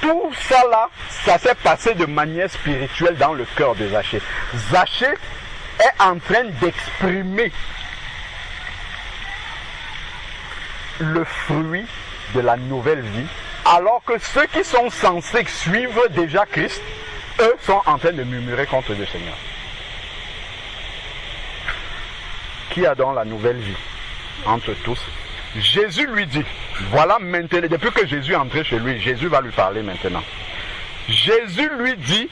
tout ça là, ça s'est passé de manière spirituelle dans le cœur de Zachée. Zachée est en train d'exprimer le fruit de la nouvelle vie Alors que ceux qui sont censés suivre déjà Christ, eux sont en train de murmurer contre le Seigneur. Qui a donc la nouvelle vie entre tous? Jésus lui dit, voilà maintenant, depuis que Jésus est entré chez lui, Jésus va lui parler maintenant. Jésus lui dit,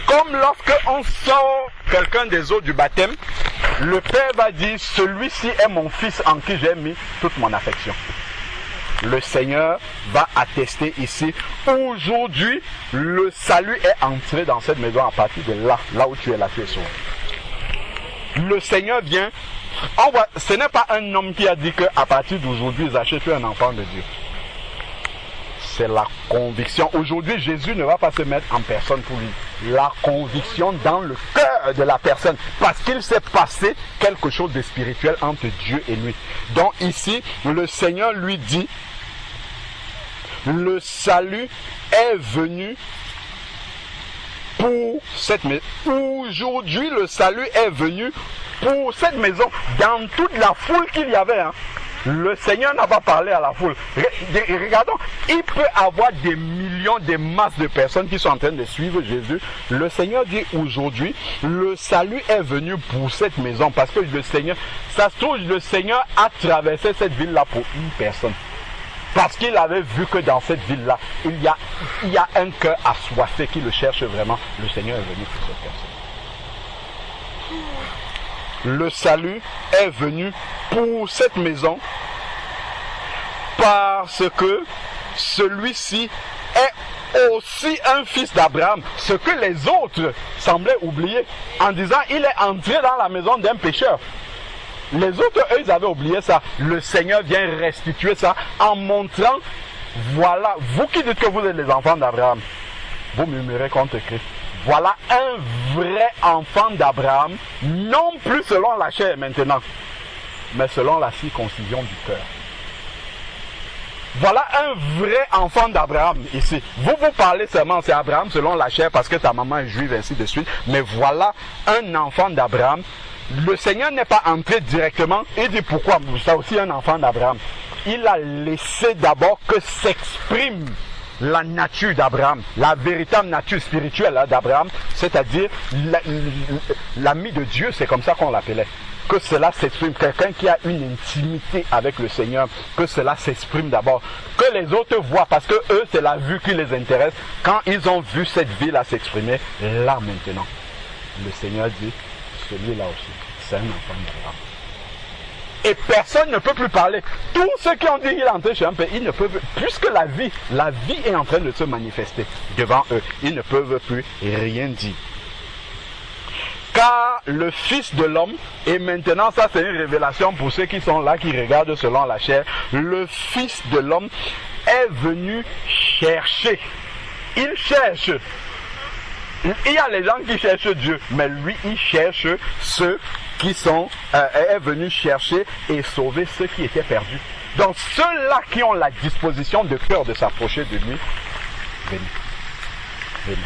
comme lorsque on sort quelqu'un des eaux du baptême, le Père va dire, celui-ci est mon fils en qui j'ai mis toute mon affection. Le Seigneur va attester ici, aujourd'hui, le salut est entré dans cette maison à partir de là où tu es là, tu es sauvé. Le Seigneur vient, ce n'est pas un homme qui a dit qu'à partir d'aujourd'hui, Zachée, tu es un enfant de Dieu. C'est la conviction. Aujourd'hui, Jésus ne va pas se mettre en personne pour lui. La conviction dans le cœur de la personne. Parce qu'il s'est passé quelque chose de spirituel entre Dieu et lui. Donc ici, le Seigneur lui dit, le salut est venu pour cette maison. Aujourd'hui, le salut est venu pour cette maison. Dans toute la foule qu'il y avait, le Seigneur n'a pas parlé à la foule. Regardons, il peut avoir des millions, des masses de personnes qui sont en train de suivre Jésus. Le Seigneur dit aujourd'hui, le salut est venu pour cette maison. Parce que le Seigneur, ça se trouve, le Seigneur a traversé cette ville-là pour une personne. Parce qu'il avait vu que dans cette ville-là, il y a un cœur assoiffé qui le cherche vraiment. Le Seigneur est venu pour cette personne. Le salut est venu pour cette maison parce que celui-ci est aussi un fils d'Abraham. Ce que les autres semblaient oublier en disant il est entré dans la maison d'un pécheur. Les autres, eux, ils avaient oublié ça. Le Seigneur vient restituer ça en montrant, voilà, vous qui dites que vous êtes les enfants d'Abraham, vous murmurez contre Christ. Voilà un vrai enfant d'Abraham, non plus selon la chair maintenant, mais selon la circoncision du cœur. Voilà un vrai enfant d'Abraham ici. Vous parlez seulement, c'est Abraham selon la chair parce que ta maman est juive, ainsi de suite. Mais voilà un enfant d'Abraham. Le Seigneur n'est pas entré directement et dit pourquoi c'est aussi un enfant d'Abraham. Il a laissé d'abord que s'exprime la nature d'Abraham, la véritable nature spirituelle d'Abraham, c'est-à-dire l'ami de Dieu, c'est comme ça qu'on l'appelait. Que cela s'exprime, quelqu'un qui a une intimité avec le Seigneur, que cela s'exprime d'abord, que les autres voient, parce que eux c'est la vue qui les intéresse. Quand ils ont vu cette vie-là s'exprimer, là maintenant, le Seigneur dit, celui-là aussi, c'est un enfant d'Abraham. Et personne ne peut plus parler. Tous ceux qui ont dit qu'il est entré chez un pays, ils ne peuvent, puisque la vie est en train de se manifester devant eux, ils ne peuvent plus rien dire. Car le Fils de l'homme, et maintenant ça c'est une révélation pour ceux qui sont là, qui regardent selon la chair, le Fils de l'homme est venu chercher. Il cherche. Il y a les gens qui cherchent Dieu, mais lui il cherche ceux qui sont, est venu chercher et sauver ceux qui étaient perdus. Donc ceux-là qui ont la disposition de cœur de s'approcher de lui, venez. Venez.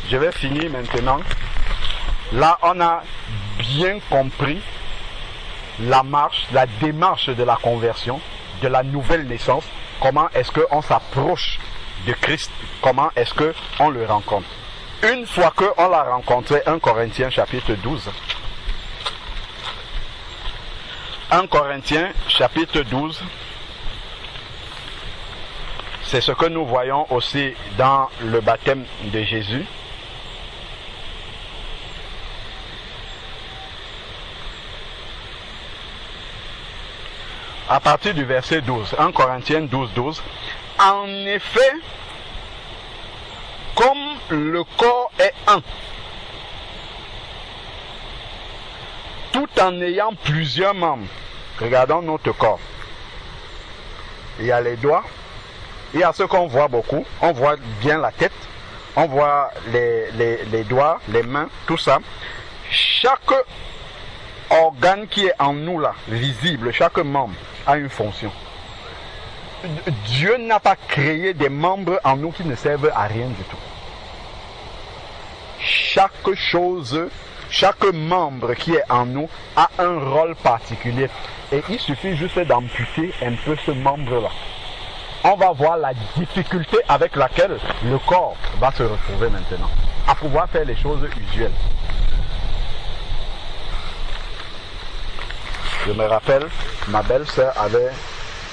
Je vais finir maintenant. Là, on a bien compris la marche, la démarche de la conversion, de la nouvelle naissance. Comment est-ce qu'on s'approche de Christ? Comment est-ce qu'on le rencontre? Une fois qu'on l'a rencontré, 1 Corinthiens chapitre 12. 1 Corinthiens chapitre 12. C'est ce que nous voyons aussi dans le baptême de Jésus. À partir du verset 12, 1 Corinthiens 12, 12. En effet, comme le corps est un, tout en ayant plusieurs membres. Regardons notre corps. Il y a les doigts, il y a ce qu'on voit beaucoup, on voit bien la tête, on voit les doigts, les mains, tout ça. Chaque organe qui est en nous là, visible, chaque membre a une fonction. Dieu n'a pas créé des membres en nous qui ne servent à rien du tout. Chaque chose Chaque membre qui est en nous a un rôle particulier. Et il suffit juste d'amputer un peu ce membre-là. On va voir la difficulté avec laquelle le corps va se retrouver maintenant à pouvoir faire les choses usuelles. Je me rappelle, ma belle-sœur avait,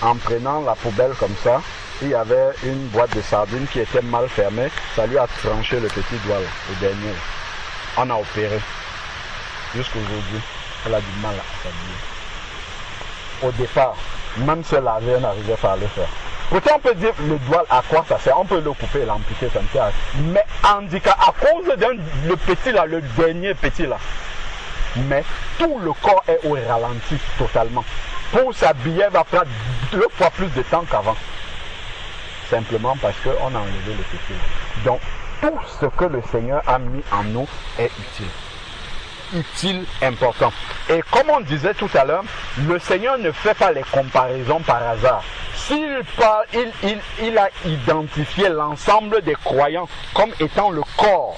en prenant la poubelle comme ça, il y avait une boîte de sardines qui était mal fermée, ça lui a tranché le petit doigt, le dernier. On a opéré. Jusqu'aujourd'hui, elle a du mal à s'habiller. Au départ, même se laver, elle n'arrivait pas à le faire. Pourtant, on peut dire le doigt, à quoi ça sert? On peut le couper et l'amputer, ça ne sert à rien. Mais handicap, à cause le petit là, le dernier petit là. Mais tout le corps est au ralenti totalement. Pour s'habiller, elle va prendre 2 fois plus de temps qu'avant. Simplement parce qu'on a enlevé le petit là. Donc, tout ce que le Seigneur a mis en nous est utile. Utile, important. Et comme on disait tout à l'heure, le Seigneur ne fait pas les comparaisons par hasard. S'il parle, il a identifié l'ensemble des croyants comme étant le corps,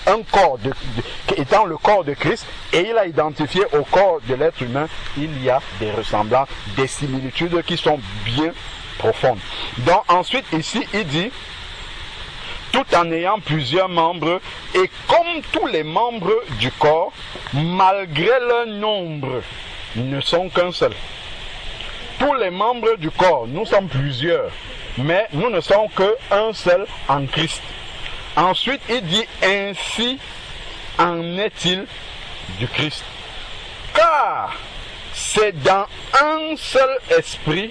étant le corps de Christ, et il a identifié au corps de l'être humain, il y a des ressemblances, des similitudes qui sont bien profondes. Donc ensuite ici, il dit, tout en ayant plusieurs membres, et comme tous les membres du corps, malgré leur nombre, ne sont qu'un seul. Tous les membres du corps, nous sommes plusieurs, mais nous ne sommes qu'un seul en Christ. Ensuite, il dit, ainsi en est-il du Christ. Car c'est dans un seul esprit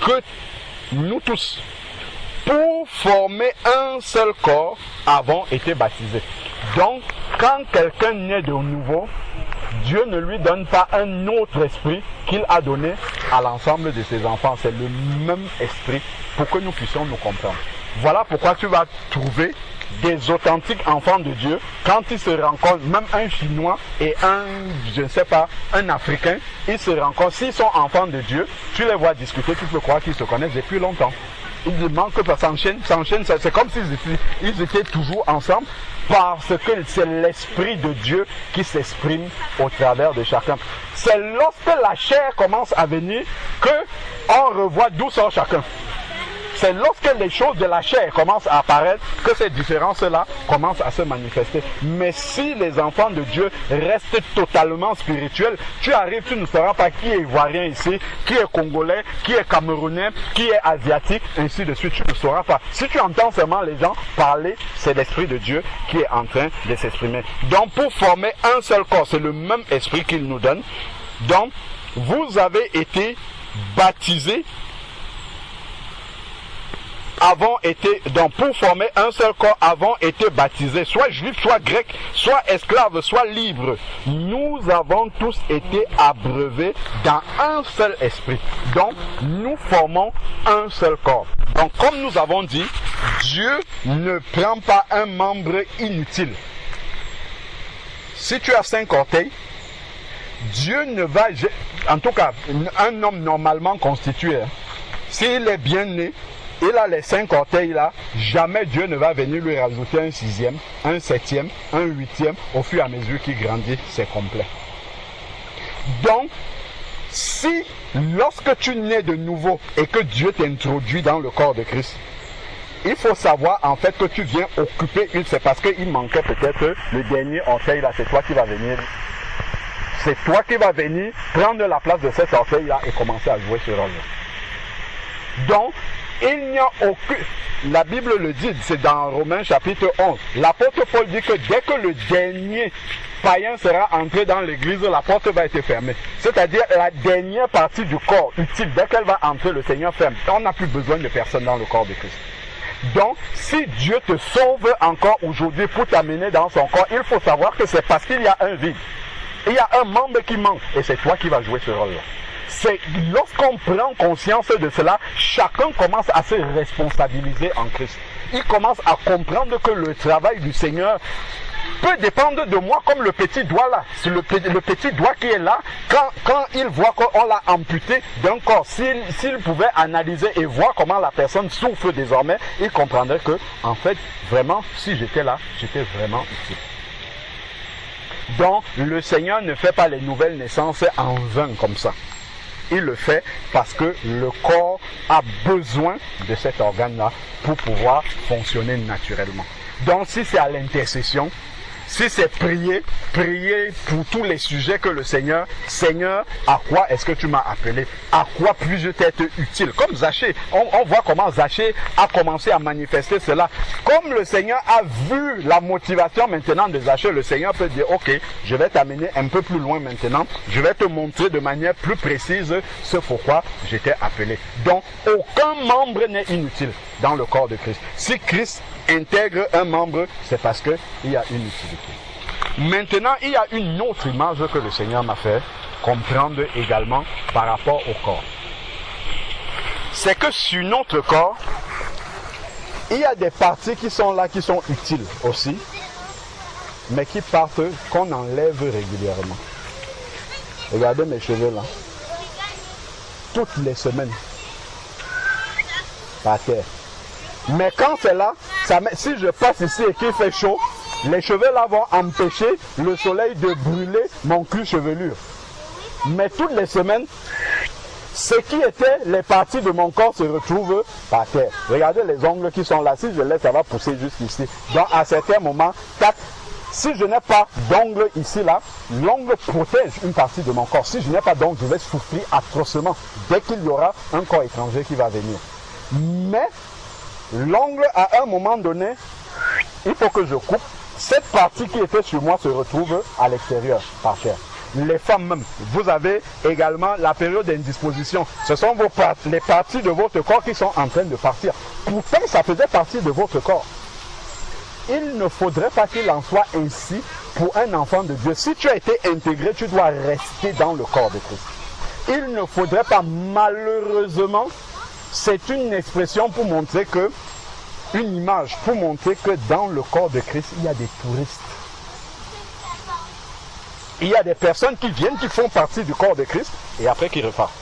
que nous tous, pour former un seul corps, avons été baptisés. Donc, quand quelqu'un naît de nouveau, Dieu ne lui donne pas un autre esprit qu'il a donné à l'ensemble de ses enfants. C'est le même esprit pour que nous puissions nous comprendre. Voilà pourquoi tu vas trouver des authentiques enfants de Dieu quand ils se rencontrent, même un Chinois et un Africain, ils se rencontrent. S'ils sont enfants de Dieu, tu les vois discuter, tu peux croire qu'ils se connaissent depuis longtemps. Ils demandent que ça s'enchaîne, c'est comme s'ils étaient toujours ensemble, parce que c'est l'Esprit de Dieu qui s'exprime au travers de chacun. C'est lorsque la chair commence à venir qu'on revoit d'où sort chacun. C'est lorsque les choses de la chair commencent à apparaître que ces différences-là commencent à se manifester. Mais si les enfants de Dieu restent totalement spirituels, tu arrives, tu ne sauras pas qui est ivoirien ici, qui est congolais, qui est camerounais, qui est asiatique, ainsi de suite, tu ne sauras pas. Si tu entends seulement les gens parler, c'est l'Esprit de Dieu qui est en train de s'exprimer. Donc pour former un seul corps, c'est le même esprit qu'il nous donne. Donc vous avez été baptisés donc pour former un seul corps, avons été baptisés, soit juifs, soit grecs, soit esclaves, soit libres. Nous avons tous été abreuvés dans un seul esprit. Donc, nous formons un seul corps. Donc, comme nous avons dit, Dieu ne prend pas un membre inutile. Si tu as 5 orteils, Dieu ne va, en tout cas, un homme normalement constitué, s'il est bien né, il a les 5 orteils là, jamais Dieu ne va venir lui rajouter un 6e, un 7e, un 8e, au fur et à mesure qu'il grandit, c'est complet. Donc, si lorsque tu nais de nouveau et que Dieu t'introduit dans le corps de Christ, il faut savoir en fait que tu viens occuper c'est parce qu'il manquait peut-être le dernier orteil là, c'est toi qui vas venir. C'est toi qui vas venir prendre la place de cet orteil là et commencer à jouer ce rôle là. Donc, il n'y a aucune... La Bible le dit, c'est dans Romains chapitre 11. L'apôtre Paul dit que dès que le dernier païen sera entré dans l'église, la porte va être fermée. C'est-à-dire la dernière partie du corps utile, dès qu'elle va entrer, le Seigneur ferme. On n'a plus besoin de personne dans le corps de Christ. Donc, si Dieu te sauve encore aujourd'hui pour t'amener dans son corps, il faut savoir que c'est parce qu'il y a un vide. Il y a un membre qui manque et c'est toi qui vas jouer ce rôle-là. C'est lorsqu'on prend conscience de cela, chacun commence à se responsabiliser en Christ. Il commence à comprendre que le travail du Seigneur peut dépendre de moi comme le petit doigt là. C'est le petit doigt qui est là, quand il voit qu'on l'a amputé d'un corps, s'il pouvait analyser et voir comment la personne souffre désormais, il comprendrait que, en fait, vraiment, si j'étais là, j'étais vraiment utile. Donc, le Seigneur ne fait pas les nouvelles naissances en vain comme ça. Il le fait parce que le corps a besoin de cet organe-là pour pouvoir fonctionner naturellement. Donc, si c'est à l'intercession, si c'est prier pour tous les sujets que le Seigneur, à quoi est-ce que tu m'as appelé? À quoi puis-je t'être utile? Comme Zachée, on voit comment Zachée a commencé à manifester cela. Comme le Seigneur a vu la motivation maintenant de Zachée, le Seigneur peut dire, ok, je vais t'amener un peu plus loin maintenant, je vais te montrer de manière plus précise ce pourquoi je t'ai appelé. Donc, aucun membre n'est inutile dans le corps de Christ. Si Christ intègre un membre, c'est parce qu'il y a une utilité. Maintenant, il y a une autre image que le Seigneur m'a fait comprendre également par rapport au corps. C'est que sur notre corps, il y a des parties qui sont là, qui sont utiles aussi, mais qui partent, qu'on enlève régulièrement. Regardez mes cheveux là. Toutes les semaines. Par terre. Mais quand c'est là, si je passe ici et qu'il fait chaud, les cheveux là vont empêcher le soleil de brûler mon cuir chevelure. Mais toutes les semaines, ce qui était les parties de mon corps se retrouvent par terre. Regardez les ongles qui sont là. Si je laisse, ça va pousser jusqu'ici. Donc à certains moments, tac, si je n'ai pas d'ongles ici là, l'ongle protège une partie de mon corps. Si je n'ai pas d'ongles, je vais souffrir atrocement dès qu'il y aura un corps étranger qui va venir. Mais l'ongle, à un moment donné, il faut que je coupe. Cette partie qui était sur moi se retrouve à l'extérieur, par terre. Les femmes même, vous avez également la période d'indisposition. Ce sont les parties de votre corps qui sont en train de partir. Pourtant, ça faisait partie de votre corps. Il ne faudrait pas qu'il en soit ainsi pour un enfant de Dieu. Si tu as été intégré, tu dois rester dans le corps de Christ. Il ne faudrait pas, malheureusement, c'est une expression pour montrer que, une image pour montrer que dans le corps de Christ, il y a des touristes. Il y a des personnes qui viennent, qui font partie du corps de Christ et après qui repartent.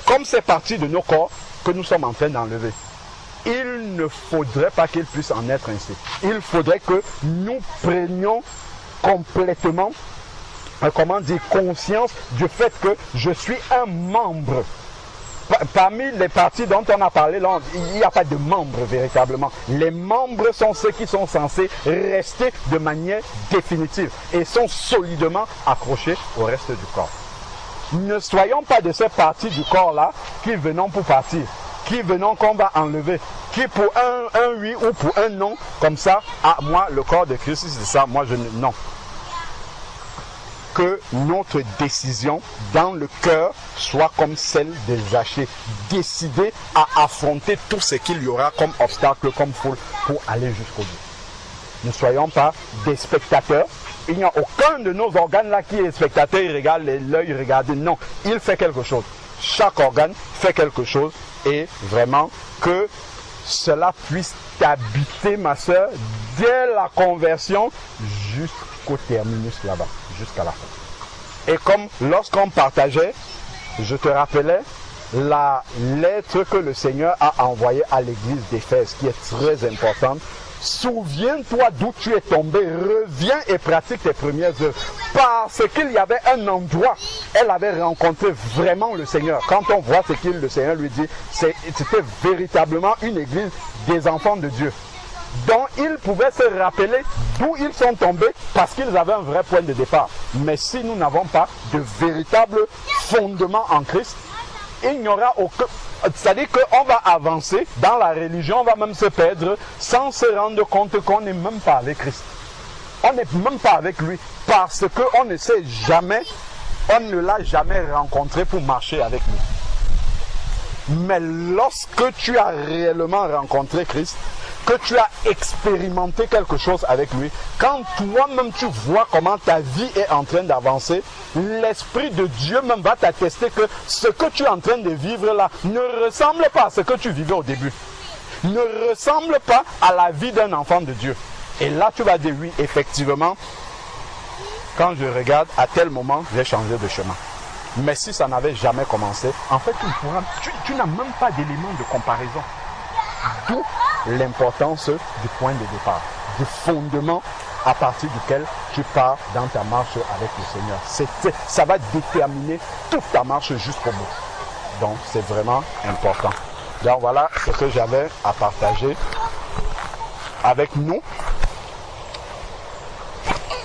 Comme c'est partie de nos corps que nous sommes en train d'enlever. Il ne faudrait pas qu'il puisse en être ainsi. Il faudrait que nous prenions complètement, conscience du fait que je suis un membre. Parmi les parties dont on a parlé, là, il n'y a pas de membres véritablement. Les membres sont ceux qui sont censés rester de manière définitive et sont solidement accrochés au reste du corps. Ne soyons pas de ces parties du corps-là qui venons pour partir, qui venons qu'on va enlever, qui pour un oui ou pour un non, comme ça, ah, moi le corps de Christ c'est ça, moi je ne... Non. Que notre décision dans le cœur soit comme celle de Zachée, décider à affronter tout ce qu'il y aura comme obstacle, comme foule, pour aller jusqu'au bout. Ne soyons pas des spectateurs. Il n'y a aucun de nos organes là qui est spectateur, il regarde l'œil, regarde. Non, il fait quelque chose. Chaque organe fait quelque chose et vraiment que cela puisse t'habiter, ma soeur, dès la conversion jusqu'au terminus là-bas, jusqu'à la fin. Et comme lorsqu'on partageait, je te rappelais la lettre que le Seigneur a envoyée à l'église d'Éphèse, qui est très importante. Souviens-toi d'où tu es tombé, reviens et pratique tes premières œuvres. Parce qu'il y avait un endroit, elle avait rencontré vraiment le Seigneur. Quand on voit ce que le Seigneur lui dit, c'était véritablement une église des enfants de Dieu. Donc ils pouvaient se rappeler d'où ils sont tombés parce qu'ils avaient un vrai point de départ. Mais si nous n'avons pas de véritable fondement en Christ, il n'y aura aucun... C'est-à-dire qu'on va avancer dans la religion, on va même se perdre sans se rendre compte qu'on n'est même pas avec Christ. On n'est même pas avec lui parce qu'on ne sait jamais, on ne l'a jamais rencontré pour marcher avec lui. Mais lorsque tu as réellement rencontré Christ, que tu as expérimenté quelque chose avec lui, quand toi-même tu vois comment ta vie est en train d'avancer, l'Esprit de Dieu même va t'attester que ce que tu es en train de vivre là ne ressemble pas à ce que tu vivais au début. Ne ressemble pas à la vie d'un enfant de Dieu. Et là tu vas dire oui, effectivement, quand je regarde, à tel moment, j'ai changé de chemin. Mais si ça n'avait jamais commencé, en fait tu n'as même pas d'élément de comparaison. D'où l'importance du point de départ, du fondement à partir duquel tu pars dans ta marche avec le Seigneur. Ça va déterminer toute ta marche jusqu'au bout. Donc c'est vraiment important. Donc voilà ce que j'avais à partager avec nous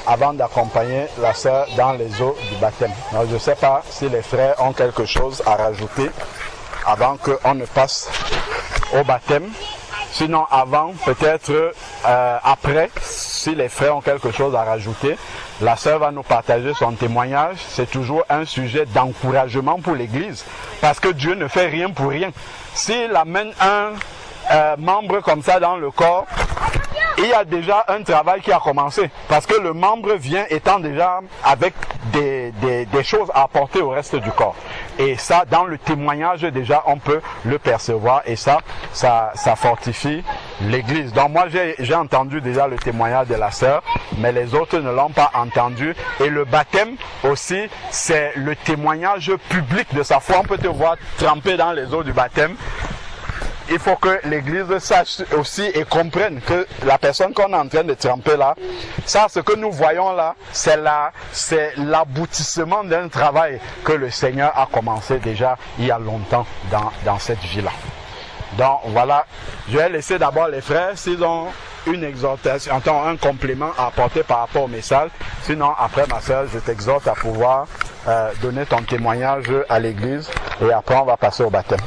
avant d'accompagner la sœur dans les eaux du baptême. Alors, je ne sais pas si les frères ont quelque chose à rajouter avant qu'on ne passe au baptême. Sinon avant, peut-être après, si les frères ont quelque chose à rajouter, la sœur va nous partager son témoignage. C'est toujours un sujet d'encouragement pour l'Église, parce que Dieu ne fait rien pour rien. S'il amène un membre comme ça dans le corps, il y a déjà un travail qui a commencé, parce que le membre vient étant déjà avec des choses à apporter au reste du corps. Et ça, dans le témoignage déjà, on peut le percevoir, et ça fortifie l'Église. Donc moi, j'ai entendu déjà le témoignage de la sœur, mais les autres ne l'ont pas entendu. Et le baptême aussi, c'est le témoignage public de sa foi. On peut te voir tremper dans les eaux du baptême. Il faut que l'Église sache aussi et comprenne que la personne qu'on est en train de tremper là, ça, ce que nous voyons là, c'est l'aboutissement d'un travail que le Seigneur a commencé déjà il y a longtemps dans cette vie-là. Donc voilà, je vais laisser d'abord les frères s'ils ont une exhortation, un complément à apporter par rapport au message. Sinon, après ma soeur, je t'exhorte à pouvoir donner ton témoignage à l'Église et après on va passer au baptême.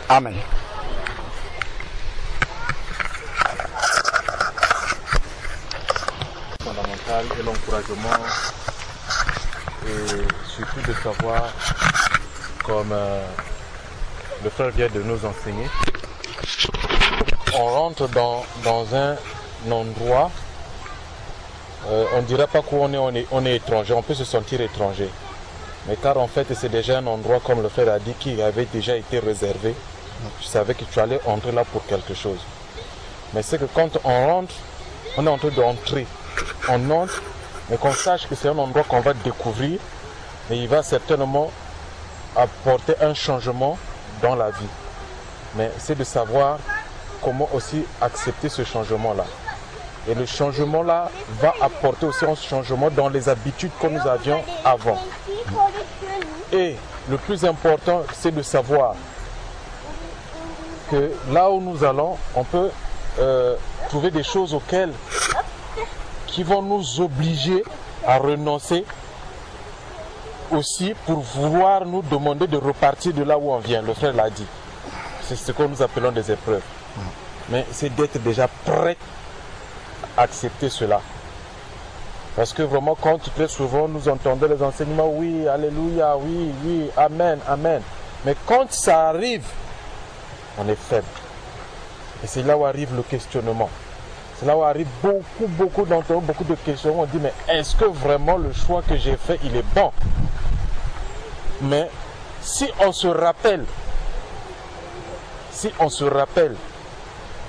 Amen. Et l'encouragement, et surtout de savoir, comme le frère vient de nous enseigner, on rentre dans un endroit, on ne dirait pas qu'on on est étranger, on peut se sentir étranger, mais car en fait c'est déjà un endroit, comme le frère a dit, qui avait déjà été réservé. Je savais que tu allais entrer là pour quelque chose, mais c'est que quand on rentre, on est en train d'entrer. On entre, mais qu'on sache que c'est un endroit qu'on va découvrir, mais il va certainement apporter un changement dans la vie. Mais c'est de savoir comment aussi accepter ce changement-là. Et le changement-là va apporter aussi un changement dans les habitudes que nous avions avant. Et le plus important, c'est de savoir que là où nous allons, on peut trouver des choses auxquelles qui vont nous obliger à renoncer aussi pour vouloir nous demander de repartir de là où on vient. Le frère l'a dit. C'est ce que nous appelons des épreuves. Mais c'est d'être déjà prêt à accepter cela. Parce que vraiment, quand très souvent nous entendons les enseignements, oui, alléluia, oui, oui, amen, amen. Mais quand ça arrive, on est faible. Et c'est là où arrive le questionnement. C'est là où arrive beaucoup d'entre nous, beaucoup de questions. On dit, mais est-ce que vraiment le choix que j'ai fait, il est bon? Mais si on se rappelle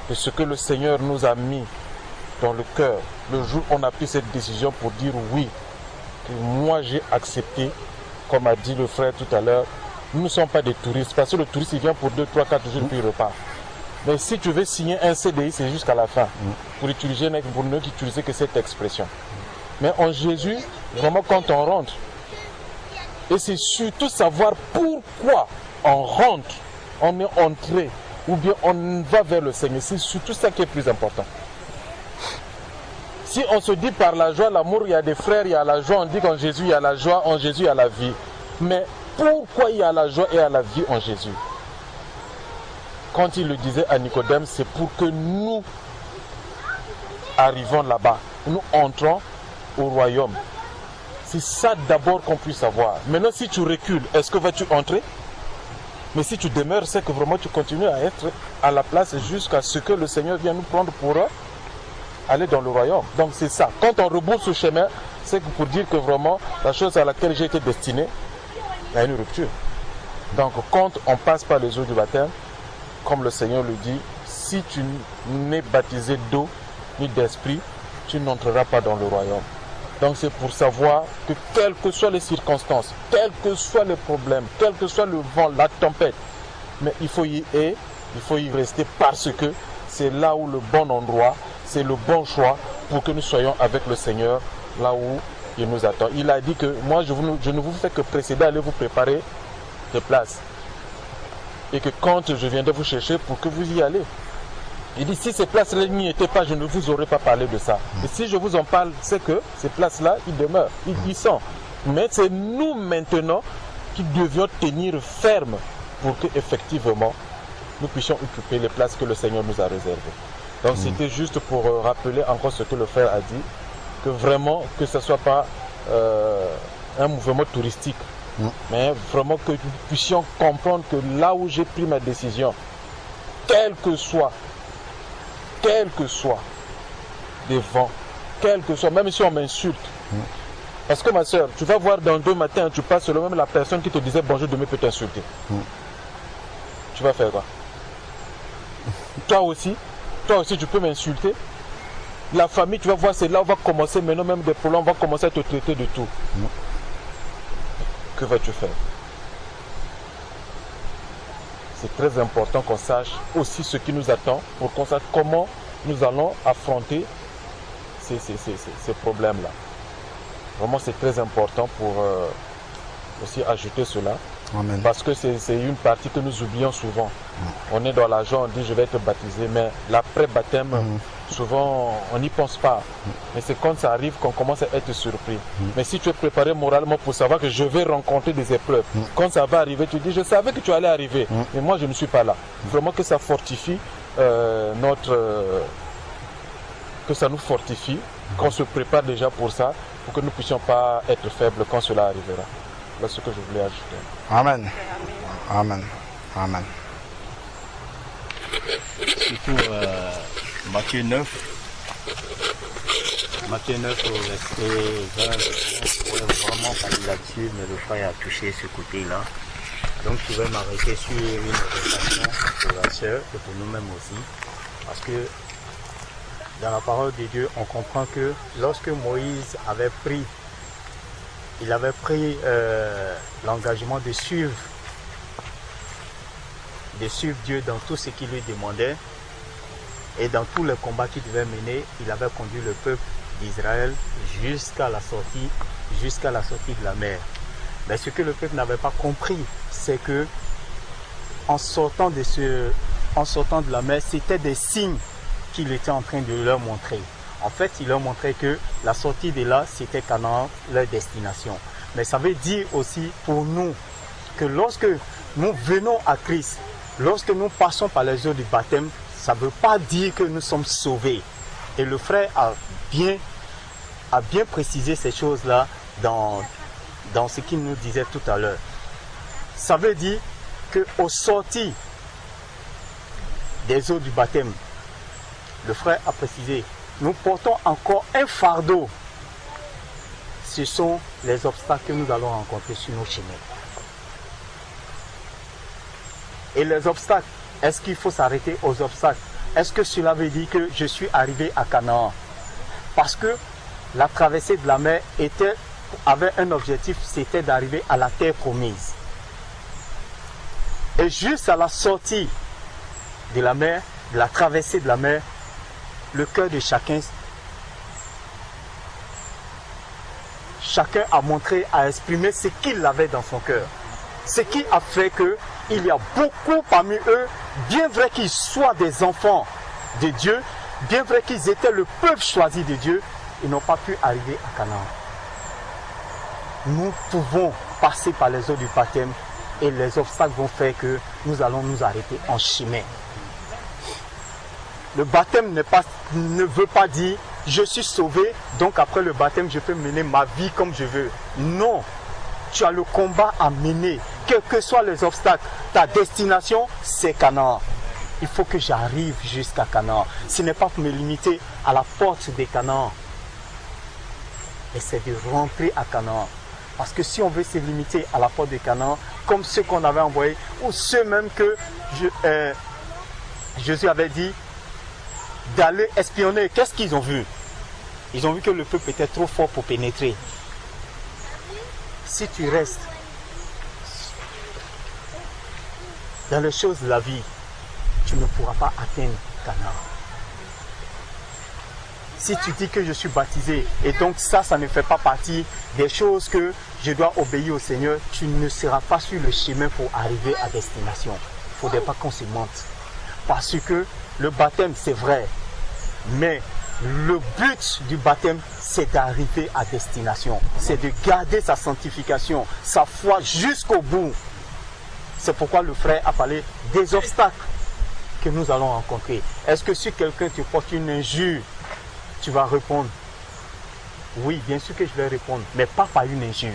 de ce que le Seigneur nous a mis dans le cœur, le jour où on a pris cette décision pour dire oui, que moi j'ai accepté, comme a dit le frère tout à l'heure, nous ne sommes pas des touristes, parce que le touriste il vient pour 2, 3, 4 jours puis il repart. Mais si tu veux signer un CDI, c'est jusqu'à la fin. Pour ne utiliser que cette expression. Mais en Jésus, vraiment quand on rentre, et c'est surtout savoir pourquoi on rentre, on est entré, ou bien on va vers le Seigneur. C'est surtout ça qui est plus important. Si on se dit par la joie, l'amour, il y a des frères, il y a la joie, on dit qu'en Jésus il y a la joie, en Jésus il y a la vie. Mais pourquoi il y a la joie et il y a la vie en Jésus? Quand il le disait à Nicodème, c'est pour que nous arrivons là-bas, nous entrons au royaume. C'est ça d'abord qu'on puisse savoir. Maintenant, si tu recules, est-ce que vas-tu entrer? Mais si tu demeures, c'est que vraiment tu continues à être à la place jusqu'à ce que le Seigneur vienne nous prendre pour aller dans le royaume. Donc c'est ça. Quand on rebrousse ce chemin, c'est pour dire que vraiment, la chose à laquelle j'ai été destiné, il y a une rupture. Donc quand on passe par les eaux du baptême, comme le Seigneur le dit, si tu n'es baptisé d'eau ni d'esprit, tu n'entreras pas dans le royaume. Donc c'est pour savoir que quelles que soient les circonstances, quels que soient les problèmes, quel que soit le vent, la tempête, mais il faut y rester parce que c'est là où le bon endroit, c'est le bon choix pour que nous soyons avec le Seigneur là où il nous attend. Il a dit que moi je ne vous fais que précéder, allez vous préparer des places. Et que quand je viendrai vous chercher pour que vous y allez. Il dit si ces places-là n'y étaient pas, je ne vous aurais pas parlé de ça. Et si je vous en parle, c'est que ces places-là, ils demeurent, ils sont. Mais c'est nous maintenant qui devions tenir ferme pour que effectivement nous puissions occuper les places que le Seigneur nous a réservées. Donc c'était juste pour rappeler encore ce que le frère a dit, que vraiment que ce ne soit pas un mouvement touristique, mais vraiment que nous puissions comprendre que là où j'ai pris ma décision, quel que soit des vents, quel que soit, même si on m'insulte. Parce que ma soeur, tu vas voir dans 2 matins, tu passes le même la personne qui te disait bonjour demain peut t'insulter. Tu vas faire quoi? Toi aussi tu peux m'insulter. La famille, tu vas voir, c'est là où on va commencer maintenant même des problèmes, on va commencer à te traiter de tout. Que vas-tu faire? C'est très important qu'on sache aussi ce qui nous attend pour qu'on sache comment nous allons affronter ces problèmes-là. Vraiment, c'est très important pour aussi ajouter cela. Amen. Parce que c'est une partie que nous oublions souvent. On est dans la joie, on dit je vais être baptisé, mais l'après-baptême, souvent on n'y pense pas. Mais c'est quand ça arrive qu'on commence à être surpris. Mais si tu es préparé moralement pour savoir que je vais rencontrer des épreuves, quand ça va arriver, tu dis je savais que tu allais arriver, mais moi je ne suis pas là. Vraiment que ça fortifie que ça nous fortifie, qu'on se prépare déjà pour ça, pour que nous ne puissions pas être faibles quand cela arrivera. Voilà ce que je voulais ajouter. Amen. Amen. Amen. Surtout Matthieu 9. Matthieu 9 au verset 20. Je pourrais vraiment parler là-dessus, mais le frère a touché ce côté-là. Donc je vais m'arrêter sur une réflexion pour la sœur et pour nous-mêmes aussi. Parce que dans la parole de Dieu, on comprend que lorsque Moïse avait pris l'engagement de suivre Dieu dans tout ce qu'il lui demandait et dans tous les combats qu'il devait mener, il avait conduit le peuple d'Israël jusqu'à la sortie de la mer. Mais ce que le peuple n'avait pas compris, c'est que en sortant de la mer, c'était des signes qu'il était en train de leur montrer. En fait, il leur montrait que la sortie de là, c'était Canaan, leur destination. Mais ça veut dire aussi pour nous que lorsque nous venons à Christ, lorsque nous passons par les eaux du baptême, ça ne veut pas dire que nous sommes sauvés. Et le frère a bien précisé ces choses-là dans ce qu'il nous disait tout à l'heure. Ça veut dire qu'au sorti des eaux du baptême, le frère a précisé, nous portons encore un fardeau. Ce sont les obstacles que nous allons rencontrer sur nos chemins. Et les obstacles, est-ce qu'il faut s'arrêter aux obstacles? Est-ce que cela veut dire que je suis arrivé à Canaan? Parce que la traversée de la mer avait un objectif, c'était d'arriver à la terre promise. Et juste à la sortie de la mer, de la traversée de la mer, le cœur de chacun a montré, a exprimé ce qu'il avait dans son cœur. Ce qui a fait qu'il y a beaucoup parmi eux, bien vrai qu'ils soient des enfants de Dieu, bien vrai qu'ils étaient le peuple choisi de Dieu, ils n'ont pas pu arriver à Canaan. Nous pouvons passer par les eaux du baptême et les obstacles vont faire que nous allons nous arrêter en chemin. Le baptême ne veut pas dire je suis sauvé, donc après le baptême je peux mener ma vie comme je veux. Non, tu as le combat à mener, quels que soient les obstacles. Ta destination, c'est Canaan. Il faut que j'arrive jusqu'à Canaan. Ce n'est pas pour me limiter à la porte de Canaan, mais c'est de rentrer à Canaan. Parce que si on veut se limiter à la porte de Canaan, comme ceux qu'on avait envoyés, ou ceux même que Jésus avait dit d'aller espionner, qu'est-ce qu'ils ont vu? Ils ont vu que le peuple était trop fort pour pénétrer. Si tu restes dans les choses de la vie, tu ne pourras pas atteindre Canaan. Si tu dis que je suis baptisé et donc ça ne fait pas partie des choses que je dois obéir au Seigneur, tu ne seras pas sur le chemin pour arriver à destination. Il ne faudrait pas qu'on se mente. Parce que le baptême, c'est vrai. Mais le but du baptême, c'est d'arriver à destination. C'est de garder sa sanctification, sa foi jusqu'au bout. C'est pourquoi le frère a parlé des obstacles que nous allons rencontrer. Est-ce que si quelqu'un te porte une injure, tu vas répondre? Oui, bien sûr que je vais répondre, mais pas par une injure.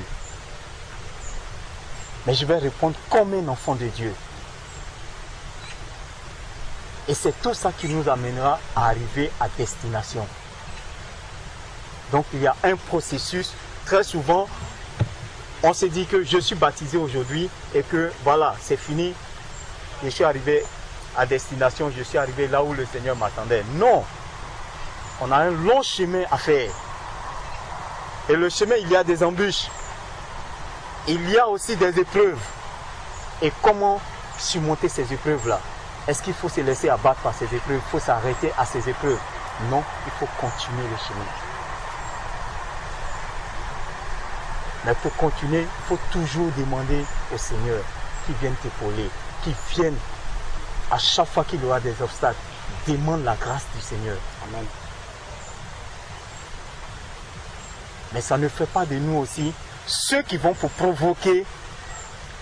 Mais je vais répondre comme un enfant de Dieu. Et c'est tout ça qui nous amènera à arriver à destination. Donc il y a un processus. Très souvent, on se dit que je suis baptisé aujourd'hui et que voilà, c'est fini. Je suis arrivé à destination, je suis arrivé là où le Seigneur m'attendait. Non! On a un long chemin à faire. Et le chemin, il y a des embûches. Il y a aussi des épreuves. Et comment surmonter ces épreuves-là? Est-ce qu'il faut se laisser abattre par ces épreuves? Il faut s'arrêter à ces épreuves? Non, il faut continuer le chemin. Mais pour continuer, il faut toujours demander au Seigneur qu'il vienne t'épauler, qu'il vienne à chaque fois qu'il y aura des obstacles. Demande la grâce du Seigneur. Amen. Mais ça ne fait pas de nous aussi ceux qui vont pour provoquer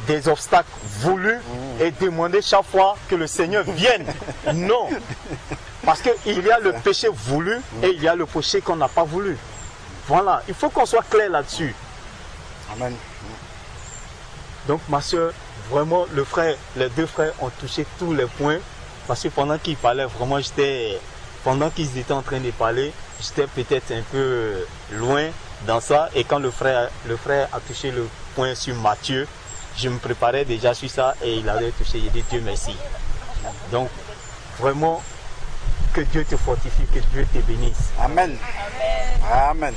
des obstacles voulus et demander chaque fois que le Seigneur vienne. Non. Parce qu'il y a le péché voulu et il y a le péché qu'on n'a pas voulu. Voilà. Il faut qu'on soit clair là-dessus. Amen. Donc ma soeur, vraiment les deux frères ont touché tous les points. Parce que pendant qu'ils parlaient, vraiment pendant qu'ils étaient en train de parler, j'étais peut-être un peu loin dans ça. Et quand le frère a touché le point sur Matthieu, je me préparais déjà sur ça et il avait touché. J'ai dit Dieu merci. Donc vraiment que Dieu te fortifie, que Dieu te bénisse. Amen. Amen.